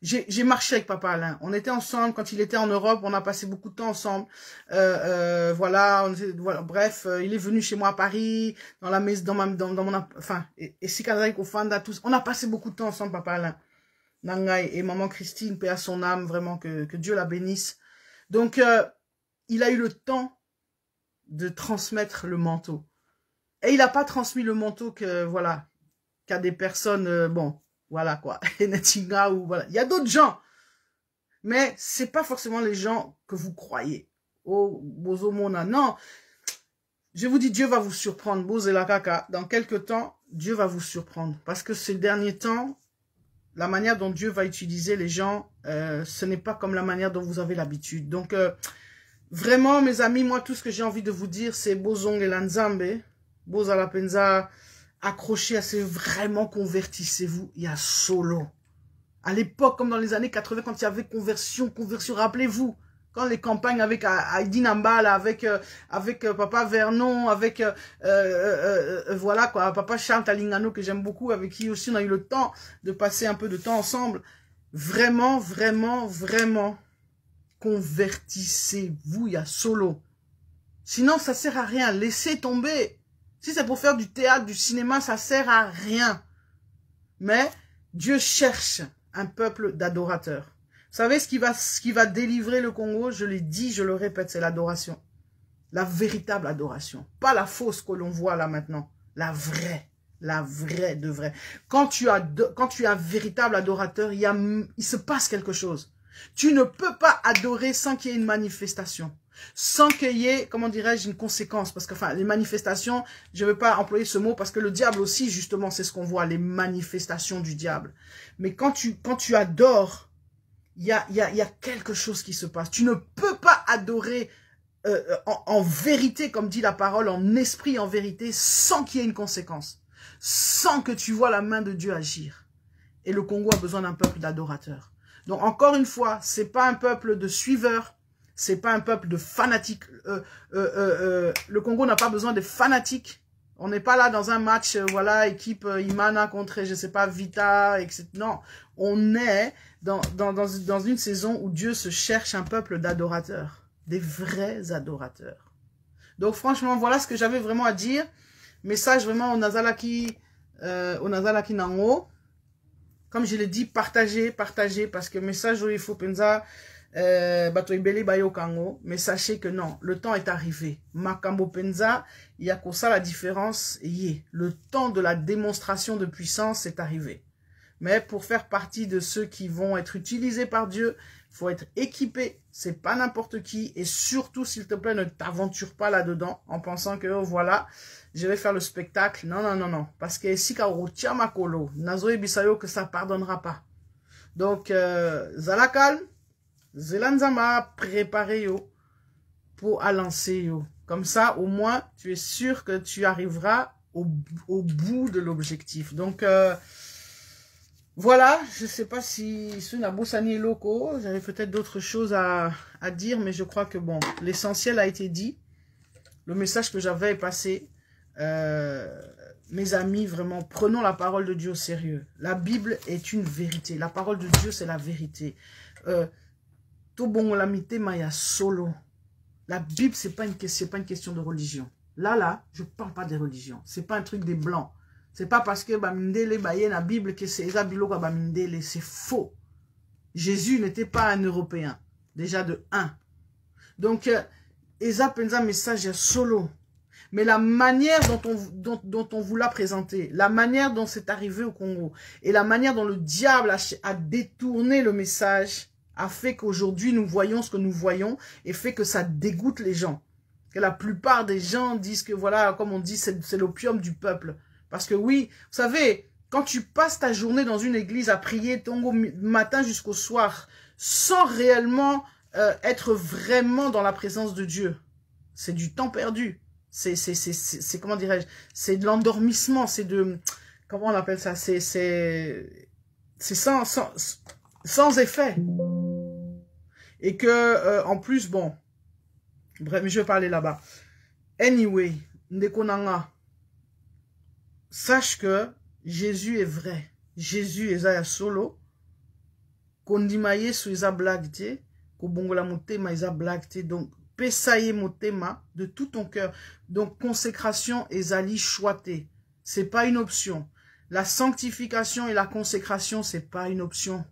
J'ai marché avec Papa Alain. On était ensemble quand il était en Europe. On a passé beaucoup de temps ensemble. Voilà, bref, il est venu chez moi à Paris, dans la maison, dans mon... Enfin, et Sikanaïk au Fanda, tous. On a passé beaucoup de temps ensemble, Papa Alain. Nangaï et maman Christine, paix à son âme, vraiment, que Dieu la bénisse. Donc, il a eu le temps de transmettre le manteau. Et il n'a pas transmis le manteau qu'à des personnes, bon, voilà quoi, Netinga ou voilà. Il y a d'autres gens. Mais c'est pas forcément les gens que vous croyez. Oh, Bozo Mona. Non. Je vous dis, Dieu va vous surprendre. Bozo la Kaka. Dans quelques temps, Dieu va vous surprendre. Parce que ces derniers temps, la manière dont Dieu va utiliser les gens, ce n'est pas comme la manière dont vous avez l'habitude. Donc, vraiment, mes amis, moi, tout ce que j'ai envie de vous dire, c'est Bozong et Lanzambe, Boza la Penza, accrochez à ces vraiment convertissez-vous. Il y a solo. À l'époque, comme dans les années 80, quand il y avait conversion, rappelez-vous, quand les campagnes avec Heidi Nambala, avec Papa Vernon, avec voilà quoi, Papa Charles Talingano que j'aime beaucoup, avec qui aussi on a eu le temps de passer un peu de temps ensemble. Vraiment, vraiment, vraiment, convertissez-vous, il y a solo. Sinon, ça sert à rien. Laissez tomber. Si c'est pour faire du théâtre, du cinéma, ça sert à rien. Mais Dieu cherche un peuple d'adorateurs. Vous savez ce qui va délivrer le Congo? Je l'ai dit, je le répète, c'est l'adoration. La véritable adoration. Pas la fausse que l'on voit là maintenant. La vraie de vrai. Quand tu es un véritable adorateur, il se passe quelque chose. Tu ne peux pas adorer sans qu'il y ait une manifestation. Sans qu'il y ait, comment dirais-je, une conséquence. Parce que, enfin, les manifestations, je ne veux pas employer ce mot parce que le diable aussi, justement, c'est ce qu'on voit, les manifestations du diable. Mais quand tu adores, il y a quelque chose qui se passe. Tu ne peux pas adorer en vérité, comme dit la parole, en esprit, en vérité, sans qu'il y ait une conséquence. Sans que tu vois la main de Dieu agir. Et le Congo a besoin d'un peuple d'adorateurs. Donc, encore une fois, c'est pas un peuple de suiveurs, c'est pas un peuple de fanatiques. Le Congo n'a pas besoin de fanatiques. On n'est pas là dans un match, voilà, équipe Imana contre, je sais pas, Vita, etc. Non, on est dans une saison où Dieu se cherche un peuple d'adorateurs. Des vrais adorateurs. Donc, franchement, voilà ce que j'avais vraiment à dire. Message vraiment au Nazalaki Nango. Comme je l'ai dit, partagez, parce que message où il faut pensa, mais sachez que non, le temps est arrivé. Makambo pensa, il y a ça la différence, le temps de la démonstration de puissance est arrivé. Mais pour faire partie de ceux qui vont être utilisés par Dieu, il faut être équipé, c'est pas n'importe qui, et surtout, s'il te plaît, ne t'aventure pas là-dedans, en pensant que, oh, voilà, je vais faire le spectacle. Non, non, non, non, parce que si makolo, nazoe bisayo que ça pardonnera pas. Donc, Zalakal, Zelanzama, préparez yo, pour lancer yo. Comme ça, au moins, tu es sûr que tu arriveras au bout de l'objectif. Donc, voilà, je ne sais pas si Sunaboussani Loco, j'avais peut-être d'autres choses à dire, mais je crois que bon, l'essentiel a été dit. Le message que j'avais est passé. Mes amis, vraiment, prenons la parole de Dieu au sérieux. La Bible est une vérité. La parole de Dieu, c'est la vérité. Tout bon, la mité maya solo. La Bible, c'est pas une question de religion. Là, je parle pas des religions. C'est pas un truc des blancs. C'est pas parce que Bamindele baye la Bible que c'est Isabiloka Bamindele, c'est faux. Jésus n'était pas un Européen, déjà de 1. Donc, Esa pensa message solo. Mais la manière dont on vous l'a présenté, la manière dont c'est arrivé au Congo, et la manière dont le diable a détourné le message, a fait qu'aujourd'hui nous voyons ce que nous voyons, et fait que ça dégoûte les gens. Que la plupart des gens disent que voilà, comme on dit, c'est l'opium du peuple. Parce que oui, vous savez, quand tu passes ta journée dans une église à prier Tongo matin jusqu'au soir, sans réellement être vraiment dans la présence de Dieu, c'est du temps perdu. C'est comment dirais-je, c'est de l'endormissement, c'est de, comment on appelle ça, c'est sans effet. Et que, en plus, bon, bref, je vais parler là-bas. Anyway, Ndekonanga, sache que Jésus est vrai. Jésus est Zaya solo. Kondimaye sou isa blagte. Kobongola motema isa blagte. Donc, pesaye motema de tout ton cœur. Donc, consécration ezali choité. C'est pas une option. La sanctification et la consécration, c'est pas une option.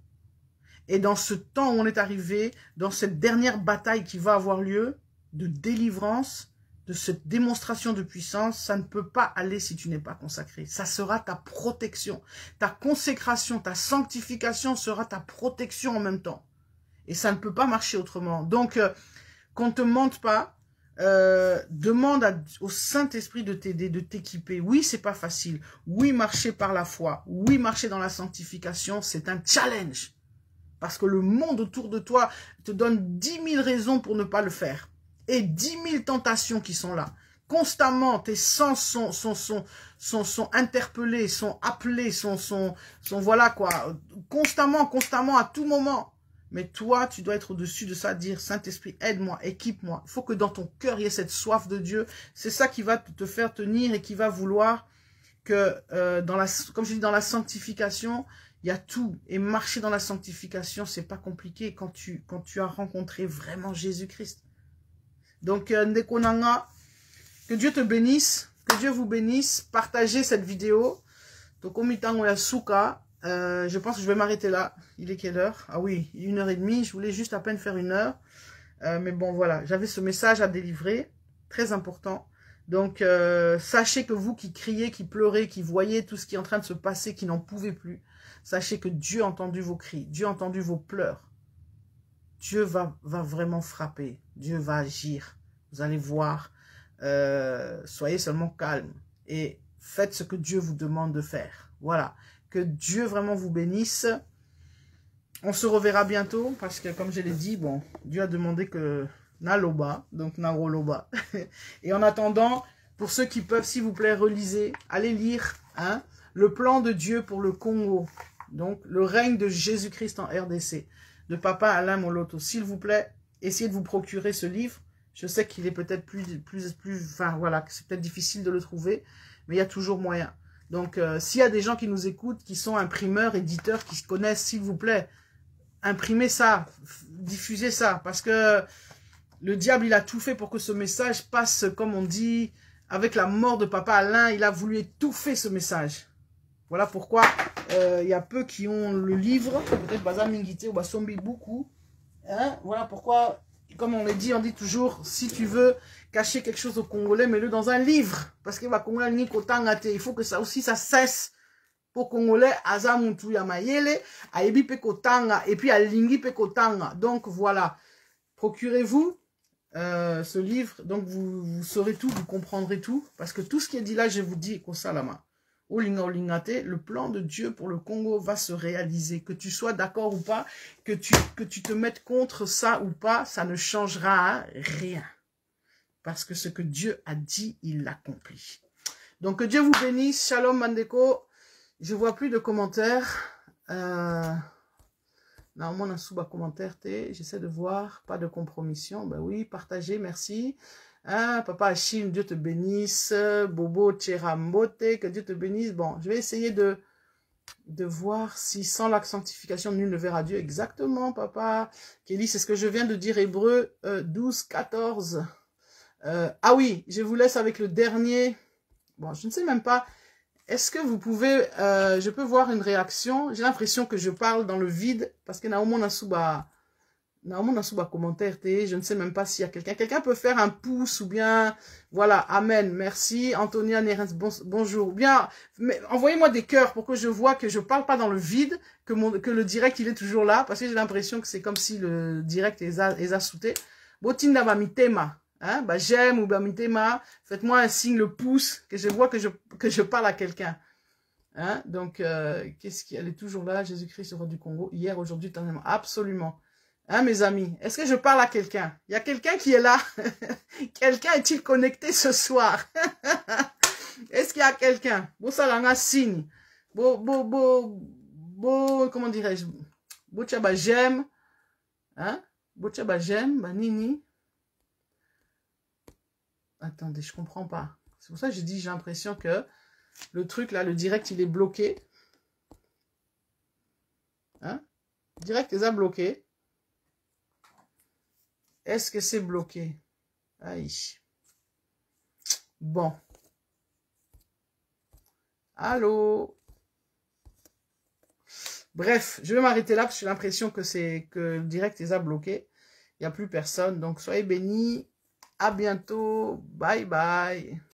Et dans ce temps où on est arrivé, dans cette dernière bataille qui va avoir lieu, de délivrance, de cette démonstration de puissance, ça ne peut pas aller si tu n'es pas consacré. Ça sera ta protection. Ta consécration, ta sanctification sera ta protection en même temps. Et ça ne peut pas marcher autrement. Donc, qu'on ne te mente pas, demande au Saint-Esprit de t'aider, de t'équiper. Oui, c'est pas facile. Oui, marcher par la foi. Oui, marcher dans la sanctification, c'est un challenge. Parce que le monde autour de toi te donne 10 000 raisons pour ne pas le faire. Et 10 000 tentations qui sont là. Constamment, tes sens sont interpellés, sont appelés, sont voilà quoi. Constamment, à tout moment. Mais toi, tu dois être au-dessus de ça, dire, Saint-Esprit, aide-moi, équipe-moi. Il faut que dans ton cœur, il y ait cette soif de Dieu. C'est ça qui va te faire tenir et qui va vouloir que, comme je dis, dans la sanctification, il y a tout. Et marcher dans la sanctification, c'est pas compliqué quand tu as rencontré vraiment Jésus-Christ. Donc, Ndekonanga, que Dieu te bénisse, que Dieu vous bénisse. Partagez cette vidéo. Tokomitango Yasuka. Je pense que je vais m'arrêter là. Il est quelle heure? Ah oui, 1h30. Je voulais juste à peine faire 1 heure. Mais bon, voilà. J'avais ce message à délivrer. Très important. Donc, sachez que vous qui criez, qui pleurez, qui voyez tout ce qui est en train de se passer, qui n'en pouvez plus, sachez que Dieu a entendu vos cris, Dieu a entendu vos pleurs. Dieu va vraiment frapper, Dieu va agir. Vous allez voir, soyez seulement calme et faites ce que Dieu vous demande de faire. Voilà, que Dieu vraiment vous bénisse. On se reverra bientôt parce que comme je l'ai dit, bon, Dieu a demandé que Naloba, donc Naroloba. Et en attendant, pour ceux qui peuvent, s'il vous plaît, relisez, allez lire hein, le plan de Dieu pour le Congo. Donc, le règne de Jésus-Christ en RDC, de Papa Alain Moloto. S'il vous plaît, essayez de vous procurer ce livre. Je sais qu'il est peut-être enfin voilà, c'est peut-être difficile de le trouver, mais il y a toujours moyen. Donc, s'il y a des gens qui nous écoutent, qui sont imprimeurs, éditeurs, qui se connaissent, s'il vous plaît, imprimez ça, diffusez ça, parce que le diable, il a tout fait pour que ce message passe, comme on dit, avec la mort de Papa Alain, il a voulu étouffer ce message. Voilà pourquoi il y a peu qui ont le livre, peut-être Baza Mingité ou Basombi beaucoup. Hein? Voilà pourquoi, comme on le dit, on dit toujours, si tu veux cacher quelque chose aux Congolais, mets-le dans un livre. Parce que il faut que ça aussi, ça cesse. Pour Congolais, Aza Muntu ya Mayele, Ayebi pe Kotanga, et puis Alingi pe Kotanga. Donc voilà, procurez-vous ce livre, donc vous saurez tout, vous comprendrez tout, parce que tout ce qui est dit là, je vous dis, Kosalama, Olinga Olingate, le plan de Dieu pour le Congo va se réaliser, que tu sois d'accord ou pas, que tu te mettes contre ça ou pas, ça ne changera rien, parce que ce que Dieu a dit, il l'accomplit. Donc que Dieu vous bénisse, Shalom Mandeko. Je vois plus de commentaires. Normalement, on a sous bas commentaire. J'essaie de voir. Pas de compromission. Ben oui, partagez, merci. Hein, Papa Achille, Dieu te bénisse. Bobo Tcherambote, que Dieu te bénisse. Bon, je vais essayer de voir si sans la sanctification, nul ne verra Dieu. Exactement, Papa. Kelly, c'est ce que je viens de dire. Hébreux 12, 14. Ah oui, je vous laisse avec le dernier. Bon, je ne sais même pas. Est-ce que vous pouvez, je peux voir une réaction? J'ai l'impression que je parle dans le vide, parce que Naomo Nasuba commentaire, je ne sais même pas s'il y a quelqu'un. Quelqu'un peut faire un pouce ou bien, voilà, amen, merci. Antonia Nerens, bonjour. Ou bien, envoyez-moi des cœurs pour que je vois que je parle pas dans le vide, que le direct, il est toujours là, parce que j'ai l'impression que c'est comme si le direct est assouté. Botinda va mitema. Hein, bah, j'aime ou bah, mitema, faites-moi un signe, le pouce, que je vois que je parle à quelqu'un. Hein, donc, qu'est-ce qui, elle est toujours là, Jésus-Christ, roi du Congo, hier, aujourd'hui, éternellement. Absolument. Hein, mes amis, est-ce que je parle à quelqu'un? Il y a quelqu'un qui est là? Quelqu'un est-il connecté ce soir? Est-ce qu'il y a quelqu'un? Bon, ça, là, on a signe. Comment dirais-je? Bo, tchaba, j'aime. Hein? Bo, tchaba, j'aime. Bah, nini. Attendez, je comprends pas. C'est pour ça que j'ai dit, j'ai l'impression que le truc là, le direct, il est bloqué. Hein? Le direct, il est bloqué. Est-ce que c'est bloqué? Aïe. Bon. Allô? Bref, je vais m'arrêter là parce que j'ai l'impression que le direct est bloqué. Il n'y a plus personne. Donc, soyez bénis. À bientôt. Bye bye.